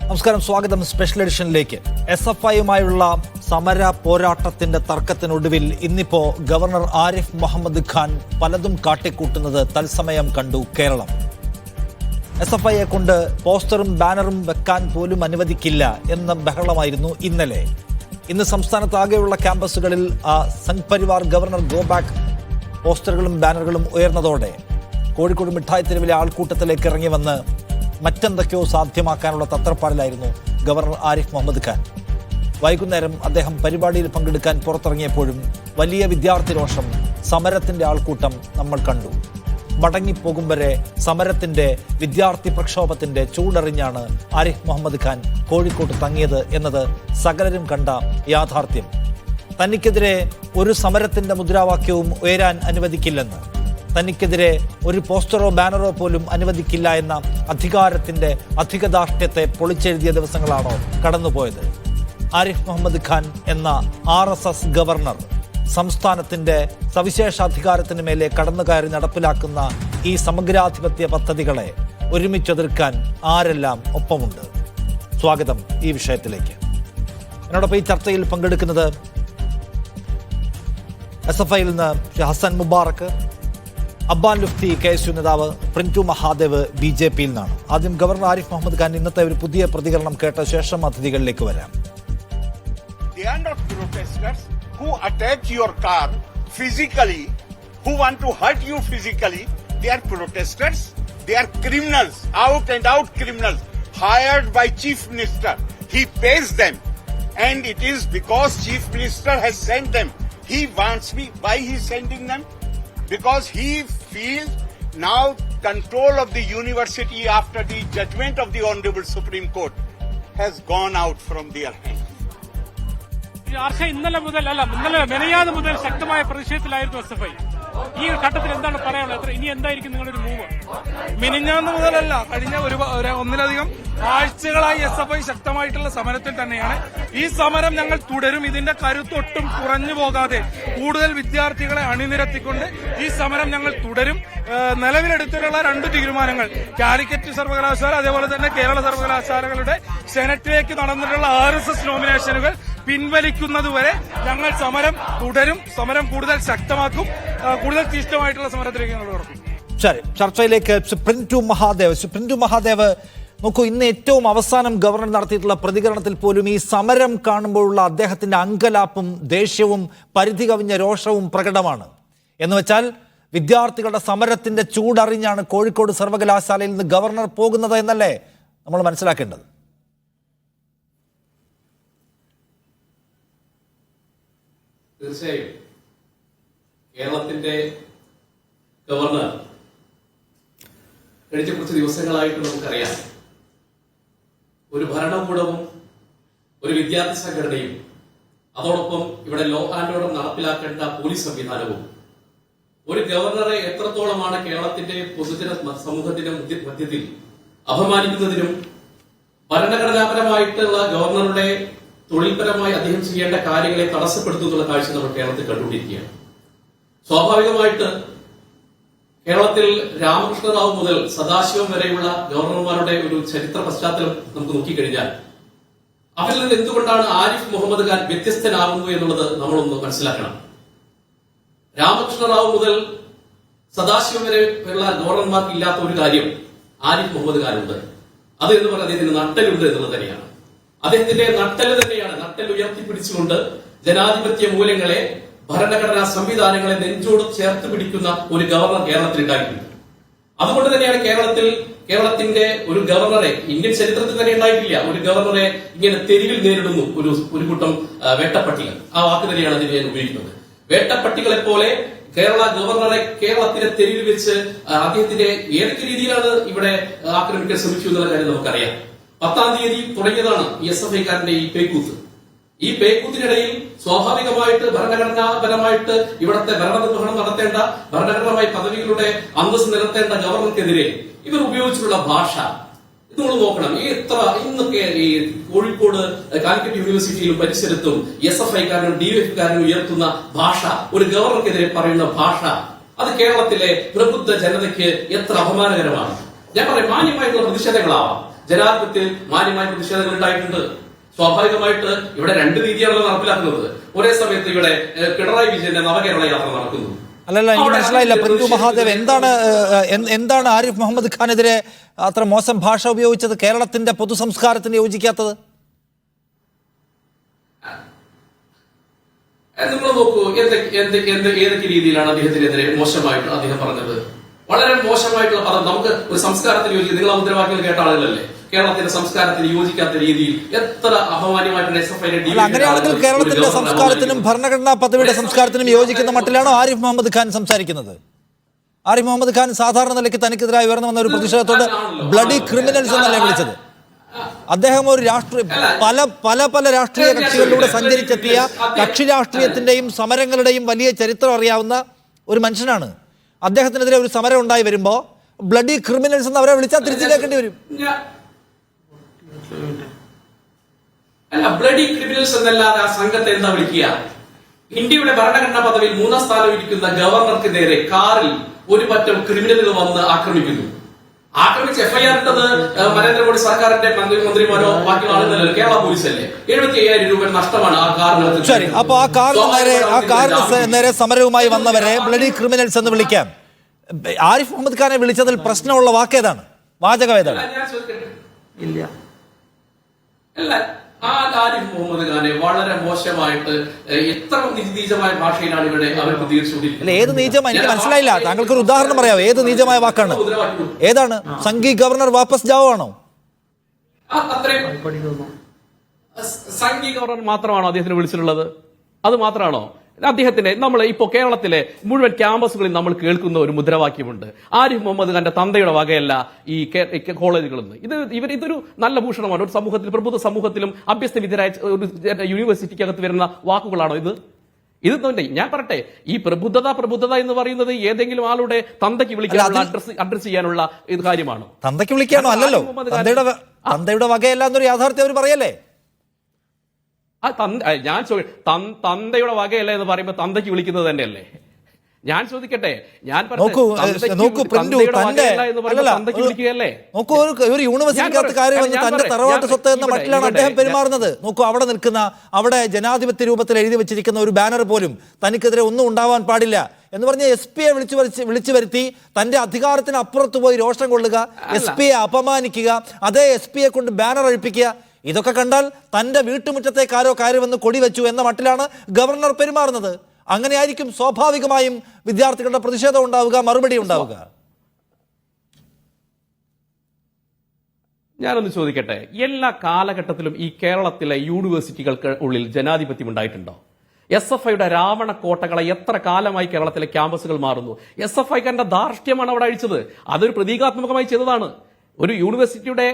നമസ്കാരം, സ്വാഗതം സ്പെഷ്യൽ എഡിഷനിലേക്ക്. SFIയുമായുള്ള സമര പോരാട്ടത്തിന്റെ തർക്കത്തിനൊടുവിൽ ഇന്നിപ്പോ ഗവർണർ ആരിഫ് മുഹമ്മദ് ഖാൻ പലതും കാട്ടിക്കൂട്ടുന്നത് തത്സമയം കണ്ടു കേരളം. SFIയെ കൊണ്ട് പോസ്റ്ററും ബാനറും വെക്കാൻ പോലും അനുവദിക്കില്ല എന്ന ബഹളമായിരുന്നു ഇന്നലെ. ഇന്ന് സംസ്ഥാനത്താകെയുള്ള ക്യാമ്പസുകളിൽ Sangh Parivar governor go back പോസ്റ്ററുകളും ബാനറുകളും ഉയർന്നതോടെ കോഴിക്കോട് മിഠായി തെരുവിലെ ആൾക്കൂട്ടത്തിലേക്ക് ഇറങ്ങി വന്ന് മറ്റെന്തൊക്കെയോ സാധ്യമാക്കാനുള്ള തത്രപ്പാടിലായിരുന്നു ഗവർണർ ആരിഫ് മുഹമ്മദ് ഖാൻ. വൈകുന്നേരം അദ്ദേഹം പരിപാടിയിൽ പങ്കെടുക്കാൻ പുറത്തിറങ്ങിയപ്പോഴും വലിയ വിദ്യാർത്ഥി രോഷം, സമരത്തിന്റെ ആൾക്കൂട്ടം നമ്മൾ കണ്ടു. മടങ്ങിപ്പോകും വരെ സമരത്തിന്റെ വിദ്യാർത്ഥി പ്രക്ഷോഭത്തിന്റെ ചൂടറിഞ്ഞാണ് ആരിഫ് മുഹമ്മദ് ഖാൻ കോഴിക്കോട്ട് തങ്ങിയത് എന്നത് സകലരും കണ്ട യാഥാർത്ഥ്യം. തനിക്കെതിരെ ഒരു സമരത്തിന്റെ മുദ്രാവാക്യവും ഉയരാൻ അനുവദിക്കില്ലെന്ന്, തനിക്കെതിരെ ഒരു പോസ്റ്ററോ ബാനറോ പോലും അനുവദിക്കില്ല എന്ന അധികാരത്തിന്റെ അധികദാർഢ്യത്തെ പൊളിച്ചെഴുതിയ ദിവസങ്ങളാണോ കടന്നുപോയത്? ആരിഫ് മുഹമ്മദ് ഖാൻ എന്ന RSS ഗവർണർ സംസ്ഥാനത്തിന്റെ സവിശേഷാധികാരത്തിന് മേലെ കടന്നുകയറി നടപ്പിലാക്കുന്ന ഈ സമഗ്രാധിപത്യ പദ്ധതികളെ ഒരുമിച്ചെതിർക്കാൻ ആരെല്ലാം ഒപ്പമുണ്ട്? സ്വാഗതം ഈ വിഷയത്തിലേക്ക്. എന്നോടൊപ്പം ഈ ചർച്ചയിൽ പങ്കെടുക്കുന്നത് SFIയിൽ നിന്ന് ഹസൻ മുബാറക്ക്, അബ്ബാൻ ലുഫ്തി KSU നേതാവ്, പ്രിന്റു മഹാദേവ് BJPയിൽ നിന്നാണ്. ആദ്യം ഗവർണർ ആരിഫ് മുഹമ്മദ് ഖാൻ ഇന്നത്തെ ഒരു പുതിയ പ്രതികരണം കേട്ട ശേഷം അതിഥികളിലേക്ക് വരാം. They are not protesters who attack your car physically, who want to hurt you physically. They are protesters. They are criminals, out and out criminals, hired by Chief Minister. He pays them, and it is because Chief Minister has sent them. He wants me. Why he is sending them? Because he feels now control of the university after the judgment of the Honorable Supreme Court has gone out from their hands. ഇന്നലെ മെനയാതെ മുതൽ ശക്തമായ പ്രതിഷേധത്തിലായിരുന്നു SFI. ഈ ഘട്ടത്തിൽ എന്താണ് പറയാനുള്ളത്? ഇനി എന്തായിരിക്കും നിങ്ങളുടെ ഒരു മൂവ്? മിനിഞ്ഞാന്ന് മുതലല്ല, കഴിഞ്ഞ ഒന്നിലധികം ആഴ്ചകളായി SFI ശക്തമായിട്ടുള്ള സമരത്തിൽ തന്നെയാണ്. ഈ സമരം ഞങ്ങൾ തുടരും. ഇതിന്റെ കരുത്തൊട്ടും കുറഞ്ഞു പോകാതെ കൂടുതൽ വിദ്യാർത്ഥികളെ അണിനിരത്തിക്കൊണ്ട് ഈ സമരം ഞങ്ങൾ തുടരും. നിലവിലെടുത്തിട്ടുള്ള 2 തീരുമാനങ്ങൾ, കാലിക്കറ്റ് സർവകലാശാല അതേപോലെ തന്നെ കേരള സർവകലാശാലകളുടെ സെനറ്റിലേക്ക് നടന്നിട്ടുള്ള RSS നോമിനേഷനുകൾ പിൻവലിക്കുന്നതുവരെ ഞങ്ങൾ സമരം തുടരും. സമരം കൂടുതൽ ശക്തമാക്കും. കൂടുതൽ തീഷ്ണമായിട്ടുള്ള സമരത്തിലേക്ക് ഞങ്ങൾ കടക്കും. ശരി, ചർച്ചയിലേക്ക്. പ്രിന്റു മഹാദേവ്, നോക്കൂ, ഇന്ന് ഏറ്റവും അവസാനം ഗവർണർ നടത്തിയിട്ടുള്ള പ്രതികരണത്തിൽ പോലും ഈ സമരം കാണുമ്പോഴുള്ള അദ്ദേഹത്തിന്റെ അങ്കലാപ്പും ദേഷ്യവും പരിധി കവിഞ്ഞ രോഷവും പ്രകടമാണ്. എന്ന് വെച്ചാൽ വിദ്യാർത്ഥികളുടെ സമരത്തിന്റെ ചൂടറിഞ്ഞാണ് കോഴിക്കോട് സർവകലാശാലയിൽ നിന്ന് ഗവർണർ പോകുന്നത് എന്നല്ലേ നമ്മൾ മനസ്സിലാക്കേണ്ടത്? തീർച്ചയായും കേരളത്തിന്റെ ഗവർണർ കഴിഞ്ഞ കുറച്ച് ദിവസങ്ങളായിട്ട് നമുക്കറിയാം, ഒരു ഭരണകൂടവും ഒരു വിദ്യാർത്ഥി സംഘടനയും അതോടൊപ്പം ഇവിടെ ലോ ആൻഡ് ഓർഡർ നടപ്പിലാക്കേണ്ട പോലീസ് സംവിധാനവും ഒരു ഗവർണറെ എത്രത്തോളമാണ് കേരളത്തിന്റെ പൊതുജന സമൂഹത്തിന്റെ മധ്യത്തിൽ അപമാനിക്കുന്നതിനും ഭരണഘടനാപരമായിട്ടുള്ള ഗവർണറുടെ തൊഴിൽപരമായി അദ്ദേഹം ചെയ്യേണ്ട കാര്യങ്ങളെ തടസ്സപ്പെടുത്തുന്നുള്ള കാഴ്ച നമ്മൾ കേരളത്തിൽ കണ്ടുകൊണ്ടിരിക്കുകയാണ്. സ്വാഭാവികമായിട്ട് കേരളത്തിൽ രാമകൃഷ്ണ റാവു മുതൽ സദാശിവം വരെയുള്ള ഗവർണർമാരുടെ ഒരു ചരിത്ര പശ്ചാത്തലം നമുക്ക് നോക്കിക്കഴിഞ്ഞാൽ അവരിൽ നിന്ന് എന്തുകൊണ്ടാണ് ആരിഫ് മുഹമ്മദ് ഖാൻ വ്യത്യസ്തനാകുന്നു എന്നുള്ളത് നമ്മളൊന്ന് മനസ്സിലാക്കണം. രാമകൃഷ്ണ റാവു മുതൽ സദാശിവം വരെയുള്ള ഗവർണർമാർക്ക് ഇല്ലാത്ത ഒരു കാര്യം ആരിഫ് മുഹമ്മദ് ഖാനുണ്ട്. അത് എന്ന് പറഞ്ഞാൽ അദ്ദേഹത്തിന് നട്ടലുണ്ട് എന്നുള്ളത് തന്നെയാണ്. അദ്ദേഹത്തിന്റെ നട്ടല് തന്നെയാണ്, നട്ടൽ ഉയർത്തിപ്പിടിച്ചുകൊണ്ട് ജനാധിപത്യ മൂല്യങ്ങളെ, ഭരണഘടനാ സംവിധാനങ്ങളെ നെഞ്ചോട് ചേർത്ത് പിടിക്കുന്ന ഒരു ഗവർണർ കേരളത്തിൽ ഉണ്ടായിട്ടുണ്ട്. അതുകൊണ്ട് തന്നെയാണ് കേരളത്തിന്റെ ഒരു ഗവർണറെ ഇന്ത്യൻ ചരിത്രത്തിൽ തന്നെ ഉണ്ടായിട്ടില്ല. ഒരു ഗവർണറെ ഇങ്ങനെ തെരുവിൽ നേരിടുന്നു ഒരു കൂട്ടം വേട്ടപ്പട്ടികൾ. ആ വാക്ക് തന്നെയാണ് അതിന് ഞാൻ ഉപയോഗിക്കുന്നത്. വേട്ടപ്പട്ടികളെ പോലെ കേരള ഗവർണറെ കേരളത്തിന്റെ തെരുവിൽ വെച്ച് അദ്ദേഹത്തിന്റെ ഏതൊക്കെ രീതിയിലാണ് ഇവിടെ ആക്രമിക്കാൻ ശ്രമിച്ചു എന്നുള്ള കാര്യം നമുക്കറിയാം. 10-ാം തീയതി തുടങ്ങിയതാണ് ഈ SFIക്കാരന്റെ ഈ പേക്കൂത്ത്. ഈ പേക്കൂത്തിനിടയിൽ സ്വാഭാവികമായിട്ട് ഭരണഘടനാപരമായിട്ട് ഇവിടത്തെ ഭരണനിർവഹണം നടത്തേണ്ട, ഭരണഘടനമായ പദവികളുടെ അന്തസ്സ് നിലനിർത്തേണ്ട ഗവർണർക്കെതിരെ ഇവർ ഉപയോഗിച്ചിട്ടുള്ള ഭാഷ ഇത് നമ്മൾ നോക്കണം. ഇന്നൊക്കെ ഈ കോഴിക്കോട് കാലിക്കറ്റ് യൂണിവേഴ്സിറ്റിയിലും പരിസരത്തും SFIക്കാരനും DYFകാരനും ഉയർത്തുന്ന ഭാഷ, ഒരു ഗവർണർക്കെതിരെ പറയുന്ന ഭാഷ, അത് കേരളത്തിലെ പ്രബുദ്ധ ജനതയ്ക്ക് എത്ര അപമാനകരമാണ്. ഞാൻ പറയും, മാന്യമായിട്ടുള്ള പ്രതിഷേധങ്ങളാവാം, ജനാധിപത്യത്തിൽ മാന്യമായ പ്രതിഷേധങ്ങൾ ഉണ്ടായിട്ടുണ്ട്. സ്വാഭാവികമായിട്ട് ഇവിടെ രണ്ട് രീതിയാണല്ലോ നടപ്പിലാക്കുന്നത്. ഒരേ സമയത്ത് ഇവിടെ പിണറായി വിജയന്റെ നവകേരള യാത്ര നടക്കുന്നു. അല്ലല്ല, എനിക്ക് മനസ്സിലായില്ല പ്രിന്റു മഹാദേവ്, എന്താണ് ആരിഫ് മുഹമ്മദ് ഖാനെതിരെ അത്ര മോശം ഭാഷ ഉപയോഗിച്ചത്, കേരളത്തിന്റെ പൊതു സംസ്കാരത്തിന് യോജിക്കാത്തത്? നിങ്ങൾ നോക്കൂ, ഏതൊക്കെ രീതിയിലാണ് അദ്ദേഹത്തിനെതിരെ മോശമായിട്ട് അദ്ദേഹം പറഞ്ഞത്. വളരെ മോശമായിട്ടുള്ള പദം. നമുക്ക് ഒരു സംസ്കാരത്തിന് യോജിക്കും. നിങ്ങൾ മുദ്രാവാക്യം കേട്ട ആളുകളല്ലേ? കേരളത്തിന്റെ സംസ്കാരത്തിന് യോജിക്കാത്ത രീതിയിൽ എത്ര അപമാനമായിട്ടാണ് SFI അങ്ങനെയാണെങ്കിൽ കേരളത്തിന്റെ സംസ്കാരത്തിനും ഭരണഘടനാ പദവിയുടെ സംസ്കാരത്തിനും യോജിക്കുന്ന മട്ടിലാണോ ആരിഫ് മുഹമ്മദ് ഖാൻ സംസാരിക്കുന്നത്? ആരിഫ് മുഹമ്മദ് ഖാൻ സാധാരണ നിലയ്ക്ക് തനിക്കെതിരായി ഉയർന്നു വന്ന ഒരു പ്രതിഷേധത്തോട് ബ്ലഡി ക്രിമിനൽസ് എന്നല്ലേ വിളിച്ചത്? അദ്ദേഹം ഒരു പല രാഷ്ട്രീയ കക്ഷികളിലൂടെ സഞ്ചരിച്ചെത്തിയ കക്ഷി രാഷ്ട്രീയത്തിന്റെയും സമരങ്ങളുടെയും വലിയ ചരിത്രം അറിയാവുന്ന ഒരു മനുഷ്യനാണ്. അദ്ദേഹത്തിനെതിരെ ഒരു സമരം ഉണ്ടായി വരുമ്പോ ബ്ലഡി ക്രിമിനൽസ് എന്ന് അവരെ വിളിച്ചാൽ തിരിച്ചു കേൾക്കേണ്ടി വരും. അല്ല, ബ്ലഡി ക്രിമിനൽസ് എന്നല്ലാതെ ആ സംഘത്തെ എന്താ വിളിക്കുക? ഇന്ത്യയുടെ ഭരണഘടനാ പദവിയിൽ 3ാം സ്ഥാനം ഇരിക്കുന്ന ഗവർണർക്ക് നേരെ കാറിൽ ഒരു പറ്റം ക്രിമിനലുകൾ വന്ന് ആക്രമിക്കുന്നു. ആക്രമിച്ച് FIR ഇട്ടത് നരേന്ദ്രമോദി സർക്കാരിന്റെ മന്ത്രിമാരോ ബാക്കിയുള്ള ആളുകളല്ലോ, കേരള പോലീസല്ലേ. 75,000 രൂപ നഷ്ടമാണ് ആ കാറിനകത്ത്. ശരി, അപ്പൊ ആ കാറിന് നേരെ സമരവുമായി വന്നവരെ ബ്ലഡി ക്രിമിനൽസ് എന്ന് വിളിക്കാം. ആരിഫ് മുഹമ്മദ് ഖാനെ വിളിച്ചതിൽ പ്രശ്നമുള്ള വാക്കേതാണ്, വാചകം ഏതാണ്? ഇല്ല, അല്ല, ആ ആരിഫ് മുഹമ്മദ് ഖാനെ വളരെ മോശമായിട്ട് എത്ര നീചമായ ഭാഷയിലാണ് ഇവിടെ അവർ പ്രതികരിച്ചുകൊണ്ടിരിക്കുന്നത്. ഏത് നീചമായി എനിക്ക് മനസ്സിലായില്ല. താങ്കൾക്ക് ഒരു ഉദാഹരണം പറയാമോ? ഏത് നീചമായ വാക്കാണ്? ഏതാണ്? സംഘി ഗവർണർ വാപ്പസ് ജാവോ ആണോ? സംഘി ഗവർണർ മാത്രമാണോ അദ്ദേഹത്തിന് വിളിച്ചിട്ടുള്ളത്? അത് മാത്രമാണോ അദ്ദേഹത്തിന്റെ? നമ്മൾ ഇപ്പോ കേരളത്തിലെ മുഴുവൻ ക്യാമ്പസുകളിൽ നമ്മൾ കേൾക്കുന്ന ഒരു മുദ്രാവാക്യമുണ്ട്, ആരിഫ് മുഹമ്മദ് ഖാന്റെ തന്തയുടെ വകയല്ല ഈ കോളേജുകളെന്ന്. ഇതൊരു നല്ല ഭൂഷണമാണ്. ഒരു സമൂഹത്തിൽ, പ്രബുദ്ധ സമൂഹത്തിലും അഭ്യസ്തവിദ്യരായ ഒരു യൂണിവേഴ്സിറ്റിക്കകത്ത് വരുന്ന വാക്കുകളാണോ ഇത്? തന്നെ ഞാൻ പറയട്ടെ, ഈ പ്രബുദ്ധത എന്ന് പറയുന്നത് ഏതെങ്കിലും ആളുടെ തന്തയ്ക്ക് വിളിക്കാനുള്ള അഡ്രസ് ചെയ്യാനുള്ള ഇത് കാര്യമാണോ? തന്തയ്ക്ക് വിളിക്കാനോ? അല്ലല്ലോ, തന്തയുടെ വകയല്ല എന്നൊരു യാഥാർത്ഥ്യം അവർ പറയല്ലേ. ഞാൻ തന്തയുടെ വകയല്ല എന്ന് പറയുമ്പോ തന്തയ്ക്ക് വിളിക്കുന്നത് തന്നെയല്ലേ? ഞാൻ ചോദിക്കട്ടെ, നോക്കൂ ഒരു യൂണിവേഴ്സിറ്റിക്കകത്ത് കാര്യം വന്ന് തന്റെ തറവാട്ട് സ്വത്ത് എന്ന മട്ടിലാണ് അദ്ദേഹം പെരുമാറുന്നത്. നോക്കൂ, അവിടെ ജനാധിപത്യ രൂപത്തിൽ എഴുതി വെച്ചിരിക്കുന്ന ഒരു ബാനർ പോലും തനിക്കെതിരെ ഒന്നും ഉണ്ടാവാൻ പാടില്ല എന്ന് പറഞ്ഞ SP യെ വിളിച്ചു വരുത്തി തന്റെ അധികാരത്തിന് അപ്പുറത്ത് പോയി രോഷം കൊള്ളുക, SP യെ അപമാനിക്കുക, അതേ SP യെ കൊണ്ട് ബാനർ അഴിപ്പിക്കുക. ഇതൊക്കെ കണ്ടാൽ തന്റെ വീട്ടുമുറ്റത്തേക്ക് ആരോ കയറി വന്ന് കൊടിവെച്ചു എന്ന മട്ടിലാണ് ഗവർണർ പെരുമാറുന്നത്. അങ്ങനെയായിരിക്കും സ്വാഭാവികമായും വിദ്യാർത്ഥികളുടെ പ്രതിഷേധം ഉണ്ടാവുക, മറുപടി ഉണ്ടാവുക. ഞാനൊന്ന് ചോദിക്കട്ടെ, എല്ലാ കാലഘട്ടത്തിലും ഈ കേരളത്തിലെ യൂണിവേഴ്സിറ്റികൾക്ക് ഉള്ളിൽ ജനാധിപത്യം ഉണ്ടായിട്ടുണ്ടോ? SFIയുടെ രാവണ കോട്ടകളെ എത്ര കാലമായി കേരളത്തിലെ ക്യാമ്പസുകൾ മാറുന്നു? SFIക്കാരന്റെ ധാർഷ്ട്യമാണ് അവിടെ അഴിച്ചത്. അതൊരു പ്രതീകാത്മകമായി ചെയ്തതാണ്. ഒരു യൂണിവേഴ്സിറ്റിയുടെ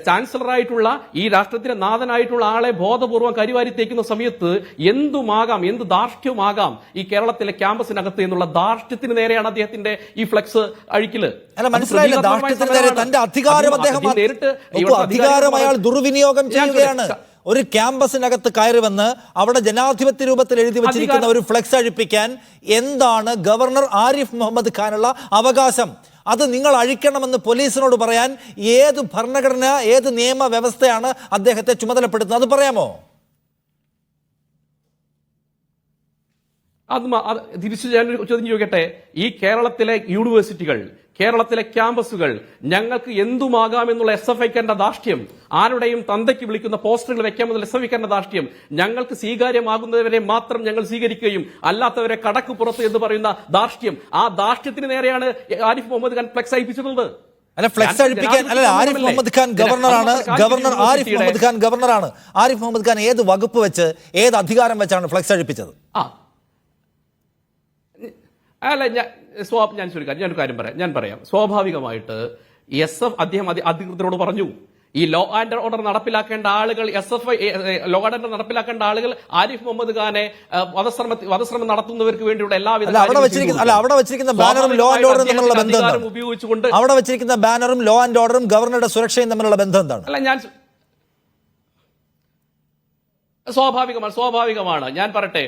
ചാൻസലറായിട്ടുള്ള ഈ രാഷ്ട്രത്തിന്റെ നാഥനായിട്ടുള്ള ആളെ ബോധപൂർവ്വം കരിവാരി തേക്കുന്ന സമയത്ത് എന്ത് ധാർഷ്ട്യവുമാകാം ഈ കേരളത്തിലെ ക്യാമ്പസിനകത്ത് എന്നുള്ള ധാർഷ്ട്യത്തിന് നേരെയാണ് അദ്ദേഹത്തിന്റെ ഈ ഫ്ലെക്സ് അഴിക്കല്. തന്റെ അധികാരം അധികാരം അയാൾ ദുർവിനിയോഗം ചെയ്യുകയാണ്. ഒരു ക്യാമ്പസിനകത്ത് കയറി വന്ന് അവിടെ ജനാധിപത്യ രൂപത്തിൽ എഴുതി വെച്ചിരിക്കുന്ന ഒരു ഫ്ലെക്സ് അഴിപ്പിക്കാൻ എന്താണ് ഗവർണർ ആരിഫ് മുഹമ്മദ് ഖാനുള്ള അവകാശം? അത് നിങ്ങൾ അഴിക്കണമെന്ന് പോലീസിനോട് പറയാൻ ഏത് ഭരണഘടന, ഏത് നിയമ വ്യവസ്ഥയാണ് അദ്ദേഹത്തെ ചുമതലപ്പെടുത്തുന്നത്? അത് പറയാമോ? തിരിച്ചു ഞാനൊരു ചോദ്യം ചോദിക്കട്ടെ, ഈ കേരളത്തിലെ യൂണിവേഴ്സിറ്റികൾ, കേരളത്തിലെ ക്യാമ്പസുകൾ ഞങ്ങൾക്ക് എന്തുമാകാമെന്നുള്ള SFIക്കാരന്റെ ധാർഷ്ട്യം, ആരുടെയും തന്തയ്ക്ക് വിളിക്കുന്ന പോസ്റ്ററുകൾ വെക്കാമെന്നുള്ള SFIക്കാരന്റെ ധാർഷ്ട്യം, ഞങ്ങൾക്ക് സ്വീകാര്യമാകുന്നവരെ മാത്രം ഞങ്ങൾ സ്വീകരിക്കുകയും അല്ലാത്തവരെ കടക്ക് പുറത്ത് എന്ന് പറയുന്ന ധാർഷ്ട്യം, ആ ധാർഷ്ട്യത്തിന് നേരെയാണ് ആരിഫ് മുഹമ്മദ് ഖാൻ ഫ്ലെക്സ് അയപ്പിച്ചിട്ടുള്ളത്. ഫ്ലെക്സ് അഴിപ്പിക്കാൻ ആരിഫ് മുഹമ്മദ് ഖാൻ ഗവർണറാണ്. ആരിഫ് മുഹമ്മദ് ഖാൻ ഏത് വകുപ്പ് വെച്ച്, ഏത് അധികാരം വെച്ചാണ് ഫ്ലെക്സ് അഴിപ്പിച്ചത്? അല്ല, ഞാനൊരു കാര്യം പറയാം. സ്വാഭാവികമായിട്ട് അദ്ദേഹം അധികൃതരോട് പറഞ്ഞു, ഈ ലോ ആൻഡ് ഓർഡർ നടപ്പിലാക്കേണ്ട ആളുകൾ, ലോ ആൻഡ് ഓർഡർ നടപ്പിലാക്കേണ്ട ആളുകൾ ആരിഫ് മുഹമ്മദ് ഖാനെ വധശ്രമം നടത്തുന്നവർക്ക് വേണ്ടിയുള്ള എല്ലാവിധ അവിടെ വെച്ചിരിക്കുന്ന ബാനറും ലോ ആൻഡ് ഓർഡറും തമ്മിലുള്ള ബന്ധം ഉപയോഗിച്ചുകൊണ്ട് അവിടെ വെച്ചിരിക്കുന്ന ബാനറും ലോ ആൻഡ് ഓർഡറും ഗവർണറുടെ സുരക്ഷയും തമ്മിലുള്ള ബന്ധം എന്താണ്? അല്ല, ഞാൻ സ്വാഭാവികമാണ്. ഞാൻ പറയട്ടെ,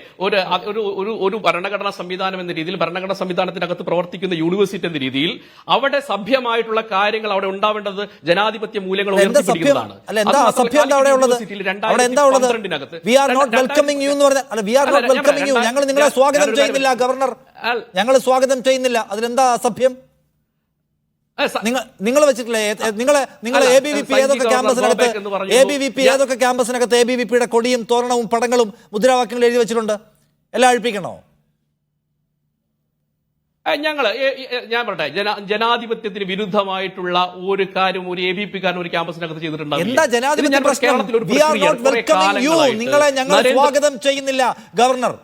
ഒരു ഭരണഘടനാ സംവിധാനം എന്ന രീതിയിൽ, ഭരണഘടനാ സംവിധാനത്തിനകത്ത് പ്രവർത്തിക്കുന്ന യൂണിവേഴ്സിറ്റി എന്ന രീതിയിൽ അവിടെ സഭ്യമായിട്ടുള്ള കാര്യങ്ങൾ അവിടെ ഉണ്ടാവേണ്ടത് ജനാധിപത്യ മൂല്യങ്ങൾ ഉയർത്തിപ്പിടിക്കുന്നതാണ്. ഞങ്ങൾ നിങ്ങളെ സ്വാഗതം ചെയ്യുന്നില്ല ഗവർണർ, ഞങ്ങൾ സ്വാഗതം ചെയ്യുന്നില്ല. അതിലെന്താ അസഭ്യം? നിങ്ങൾ വെച്ചിട്ടില്ലേ നിങ്ങൾ ABVP ഏതൊക്കെ ക്യാമ്പസിനകത്ത് ഏതൊക്കെ ക്യാമ്പസിനകത്ത് ABVPയുടെ കൊടിയും തോരണവും പടങ്ങളും മുദ്രാവാക്യങ്ങളും എഴുതി വെച്ചിട്ടുണ്ട്? എല്ലാം അഴിപ്പിക്കണോ? ഞാൻ പറയട്ടെ, ജനാധിപത്യത്തിന് വിരുദ്ധമായിട്ടുള്ള ഒരു കാര്യം ഒരു ABVP-കാരൻ ഒരു ക്യാമ്പസിനകത്ത് ചെയ്തിട്ടുണ്ടാവും. എന്താ ജനാധിപത്യ പ്രശ്നം? നിങ്ങളെ ഞങ്ങൾ സ്വാഗതം ചെയ്യുന്നില്ല ഗവർണർ.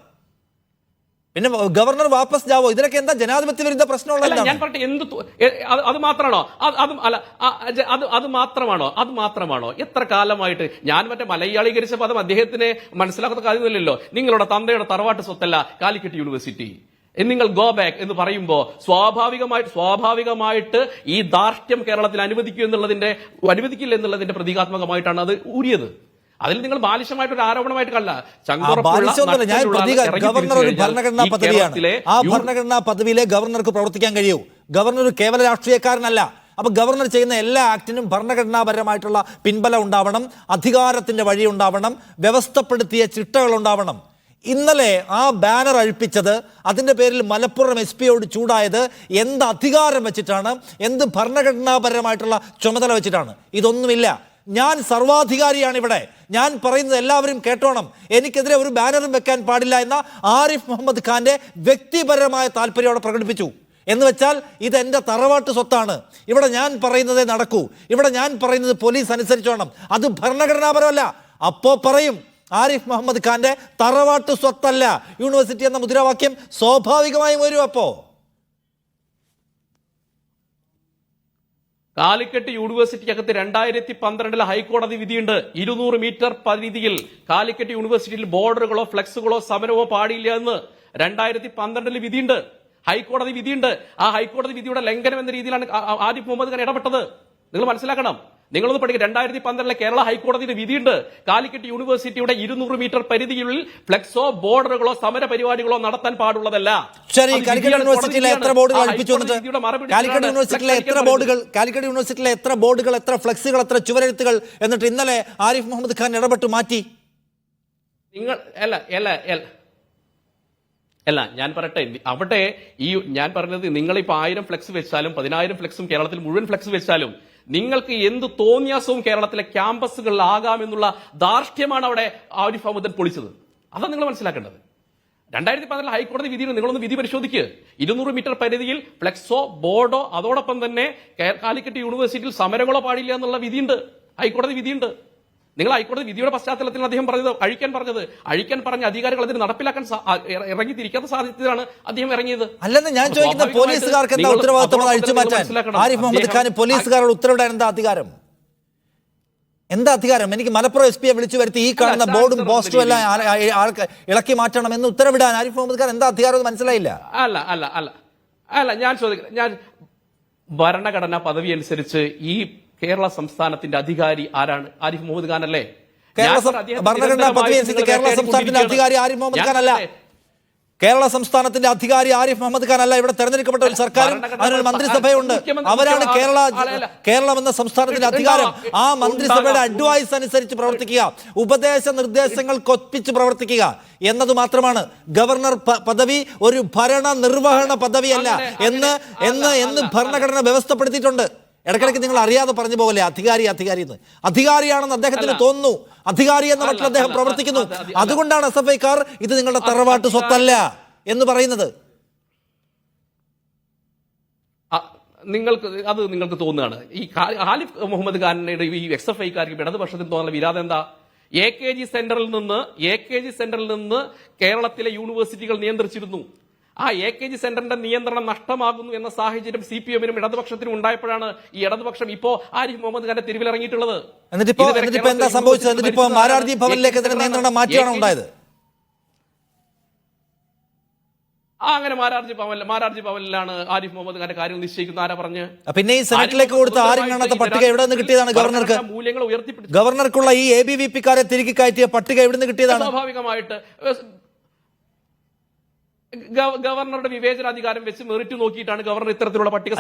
പിന്നെ ഗവർണർ വാപ്പസ് ജാവോ? ഇതിനൊക്കെ എന്താ ജനാധിപത്യ വിരുദ്ധ പ്രശ്നമുള്ള? ഞാൻ പറയട്ടെ, അത് മാത്രമാണോ? അത് മാത്രമാണോ? എത്ര കാലമായിട്ട് ഞാൻ മലയാളീകരിച്ച പദം അദ്ദേഹത്തിന് മനസ്സിലാക്കുന്ന കാര്യമില്ലല്ലോ. നിങ്ങളുടെ തന്തയുടെ തറവാട്ട് സ്വത്തല്ല കാലിക്കറ്റ് യൂണിവേഴ്സിറ്റി. നിങ്ങൾ ഗോ ബാക്ക് എന്ന് പറയുമ്പോൾ സ്വാഭാവികമായിട്ട് ഈ ധാർഷ്ട്യം കേരളത്തിൽ അനുവദിക്കില്ല എന്നുള്ളതിന്റെ പ്രതീകാത്മകമായിട്ടാണ് അത് ഊരിയത്. അതിൽ നിങ്ങൾ ബാലിശമായിട്ടൊരു ആരോപണമായിട്ട് കല്ല. ഗവർണർ ഒരു ഭരണഘടനാ പദവിയാണ്. ആ ഭരണഘടനാ പദവിയിലെ ഗവർണർക്ക് പ്രവർത്തിക്കാൻ കഴിയൂ. ഗവർണർ ഒരു കേവല രാഷ്ട്രീയക്കാരനല്ല. അപ്പൊ ഗവർണർ ചെയ്യുന്ന എല്ലാ ആക്ടിനും ഭരണഘടനാപരമായിട്ടുള്ള പിൻബലം ഉണ്ടാവണം, അധികാരത്തിന്റെ വഴി ഉണ്ടാവണം, വ്യവസ്ഥപ്പെടുത്തിയ ചിട്ടകൾ ഉണ്ടാവണം. ഇന്നലെ ആ ബാനർ അഴിപ്പിച്ചത്, അതിന്റെ പേരിൽ മലപ്പുറം SP-യോട് ചൂടായത് എന്ത് അധികാരം വെച്ചിട്ടാണ്, എന്ത് ഭരണഘടനാപരമായിട്ടുള്ള ചുമതല വെച്ചിട്ടാണ്? ഇതൊന്നുമില്ല. ഞാൻ സർവാധികാരിയാണ് ഇവിടെ, ഞാൻ പറയുന്നത് എല്ലാവരും കേട്ടോണം, എനിക്കെതിരെ ഒരു ബാനറും വെക്കാൻ പാടില്ല എന്ന ആരിഫ് മുഹമ്മദ് ഖാന്റെ വ്യക്തിപരമായ താല്പര്യം അവിടെ പ്രകടിപ്പിച്ചു. എന്ന് വെച്ചാൽ ഇതെന്റെ തറവാട്ട് സ്വത്താണ്, ഇവിടെ ഞാൻ പറയുന്നതേ നടക്കൂ, ഇവിടെ ഞാൻ പറയുന്നത് പോലീസ് അനുസരിച്ചോണം, അത് ഭരണഘടനാപരമല്ല. അപ്പോ പറയും ആരിഫ് മുഹമ്മദ് ഖാന്റെ തറവാട്ട് സ്വത്തല്ല യൂണിവേഴ്സിറ്റി എന്ന മുദ്രാവാക്യം സ്വാഭാവികമായും വരും. അപ്പോ കാലിക്കറ്റ് യൂണിവേഴ്സിറ്റിക്കകത്ത് 2012 ഹൈക്കോടതി വിധിയുണ്ട്. 200 മീറ്റർ പരിധിയിൽ കാലിക്കറ്റ് യൂണിവേഴ്സിറ്റിയിൽ ബോർഡറുകളോ ഫ്ലെക്സുകളോ സമരമോ പാടില്ല എന്ന് 2012 വിധിയുണ്ട്. ഹൈക്കോടതി വിധിയുണ്ട്. ആ ഹൈക്കോടതി വിധിയുടെ ലംഘനം എന്ന രീതിയിലാണ് ആരിഫ് മുഹമ്മദ് ഖാൻ ഇടപെട്ടത്. നിങ്ങൾ മനസ്സിലാക്കണം. നിങ്ങളൊന്ന് പഠിക്കുക. 2012 കേരള ഹൈക്കോടതിയുടെ വിധിയുണ്ട്. കാലിക്കറ്റ് യൂണിവേഴ്സിറ്റിയുടെ 200 മീറ്റർ പരിധിയിൽ ഫ്ലെക്സോ ബോർഡറുകളോ സമര പരിപാടികളോ നടത്താൻ പാടുള്ളതല്ല. ശരി, കാലിക്കറ്റ് യൂണിവേഴ്സിറ്റിയിലെ എത്ര ബോർഡുകൾ അഴിപ്പിച്ചു? കാലിക്കറ്റ് യൂണിവേഴ്സിറ്റിയിലെ എത്ര ബോർഡുകൾ, എത്ര ഫ്ലെക്സുകൾ, എത്ര ചുവരെഴുത്തുകൾ എന്നിട്ട് ഇന്നലെ ആരിഫ് മുഹമ്മദ് ഖാൻ ഇടപെട്ട് മാറ്റി? നിങ്ങൾ അല്ല ഞാൻ പറയട്ടെ, അവിടെ ഞാൻ പറഞ്ഞത്, നിങ്ങളിപ്പോ 1000 ഫ്ലെക്സ് വെച്ചാലും 10,000 ഫ്ലെക്സും കേരളത്തിൽ മുഴുവൻ ഫ്ലെക്സ് വെച്ചാലും നിങ്ങൾക്ക് എന്ത് തോന്നിയാസവും കേരളത്തിലെ ക്യാമ്പസുകളിലാകാമെന്നുള്ള ധാർഷ്ട്യമാണ് അവിടെ ആരിഫ് മുഹമ്മദ് പൊളിച്ചത്. അതാണ് നിങ്ങൾ മനസ്സിലാക്കേണ്ടത്. 2014 ഹൈക്കോടതി വിധിയിൽ നിങ്ങളൊന്ന് വിധി പരിശോധിക്കുക. 200 മീറ്റർ പരിധിയിൽ ഫ്ലെക്സോ ബോർഡോ അതോടൊപ്പം തന്നെ കാലിക്കറ്റ് യൂണിവേഴ്സിറ്റിയിൽ സമരങ്ങളോ പാടില്ല എന്നുള്ള വിധിയുണ്ട്, ഹൈക്കോടതി വിധിയുണ്ട്. നിങ്ങൾ ഹൈക്കോടതി വിധിയുടെ പശ്ചാത്തലത്തിൽ അദ്ദേഹം അഴിക്കാൻ പറഞ്ഞ അധികാരികൾ അതിന് നടപ്പിലാക്കാൻ ഇറങ്ങിത്തിരിക്കാത്ത സാഹചര്യത്തിലാണ് അദ്ദേഹം ഇറങ്ങിയത്. അല്ലെന്ന് ഞാൻ ചോദിക്കുന്നത്, പോലീസുകാർക്ക് എന്താ ഉത്തരവാദിത്തം അഴിച്ചു മാറ്റാൻ? ആരിഫ് മുഹമ്മദ് ഖാൻ പോലീസുകാരോട് ഉത്തരവിടാൻ എന്താ അധികാരം? എനിക്ക് മലപ്പുറം SP-യെ വിളിച്ചു വരുത്തി ഈ കാണുന്ന ബോർഡും പോസ്റ്ററും എല്ലാം ഇളക്കി മാറ്റണം എന്ന് ഉത്തരവിടാൻ ആരിഫ് മുഹമ്മദ് ഖാൻ എന്താ അധികാരം? മനസ്സിലായില്ല. അല്ല ഞാൻ ഭരണഘടനാ പദവി അനുസരിച്ച് ഈ കേരള സംസ്ഥാനത്തിന്റെ അധികാരി ആരാണ്? ആരിഫ് മുഹമ്മദ് ഖാൻ അല്ലേ? ഭരണഘടനാ പദവി അനുസരിച്ച് കേരള സംസ്ഥാനത്തിന്റെ അധികാരി ആരിഫ് മുഹമ്മദ് ഖാൻ അല്ല. കേരള സംസ്ഥാനത്തിന്റെ അധികാരി ആരിഫ് മുഹമ്മദ് ഖാൻ അല്ല. ഇവിടെ തെരഞ്ഞെടുക്കപ്പെട്ട ഒരു സർക്കാരും അതിനൊരു മന്ത്രിസഭയുണ്ട്. അവരാണ് കേരളം എന്ന സംസ്ഥാനത്തിന്റെ അധികാരം. ആ മന്ത്രിസഭയുടെ അഡ്വൈസ് അനുസരിച്ച് പ്രവർത്തിക്കുക, ഉപദേശ നിർദ്ദേശങ്ങൾക്കൊപ്പിച്ച് പ്രവർത്തിക്കുക എന്നത് മാത്രമാണ്. ഗവർണർ പദവി ഒരു ഭരണ നിർവഹണ പദവിയല്ല എന്ന് ഭരണഘടന വ്യവസ്ഥപ്പെടുത്തിയിട്ടുണ്ട്. ഇടയ്ക്കിടയ്ക്ക് നിങ്ങൾ അറിയാതെ പറഞ്ഞു പോലെ അധികാരിയാണെന്ന് അദ്ദേഹത്തിന് തോന്നുന്നു, അധികാരി എന്ന മട്ടിൽ അദ്ദേഹം പ്രവർത്തിക്കുന്നു. അതുകൊണ്ടാണ് SFI-ക്കാർ ഇത് നിങ്ങളുടെ തറവാട്ട് സ്വത്തല്ല എന്ന് പറയുന്നത്. നിങ്ങൾക്ക് തോന്നുകയാണ്. ഈ ആരിഫ് മുഹമ്മദ് ഖാനിന്റെ ഈ SFI-ക്കാർക്ക് ഇടതുപക്ഷത്തിന് തോന്നുന്ന വിരാതം എന്താ? AKG സെന്ററിൽ നിന്ന് കേരളത്തിലെ യൂണിവേഴ്സിറ്റികൾ നിയന്ത്രിച്ചിരുന്നു. ആ AKG സെന്ററിന്റെ നിയന്ത്രണം നഷ്ടമാകുന്നു എന്ന സാഹചര്യം CPM-നും ഇടതുപക്ഷത്തിനും ഉണ്ടായപ്പോഴാണ് ഈ ഇടതുപക്ഷം ഇപ്പോ ആരിഫ് മുഹമ്മദ് ഖാന്റെ തെരുവിലിറങ്ങിയിട്ടുള്ളത്. എന്നിട്ടിപ്പോ എന്താ സംഭവിച്ചത്? എന്നിട്ടിപ്പോ മാരാർജി ഭവനിലേക്ക് നിയന്ത്രണം മാറ്റിയാണോ ഉണ്ടായത്? അങ്ങനെ മാരാർജി ഭവനിലാണ് ആരിഫ് മുഹമ്മദ് ഖാന്റെ കാര്യം നിശ്ചയിക്കുന്ന ആരാ പറഞ്ഞ്? പിന്നെ ഈ സെനറ്റിലേക്ക് കൊടുത്ത ആരും കാണാത്ത പട്ടിക എവിടെ നിന്ന് കിട്ടിയതാണ് ഗവർണർക്ക്? മൂല്യങ്ങൾ ഉയർത്തിപ്പിടിച്ചു ഗവർണർക്കുള്ള ഈ ABVP-ക്കാരെ തിരികെ കയറ്റിയ പട്ടിക എവിടെ നിന്ന് കിട്ടിയതാണ്? സ്വാഭാവികമായിട്ട് ഗവർണറുടെ വിവേചനാധികാരം വെച്ച് മെറിറ്റ് നോക്കിയിട്ടാണ് ഗവർണർ ഇത്തരത്തിലുള്ള പട്ടിക.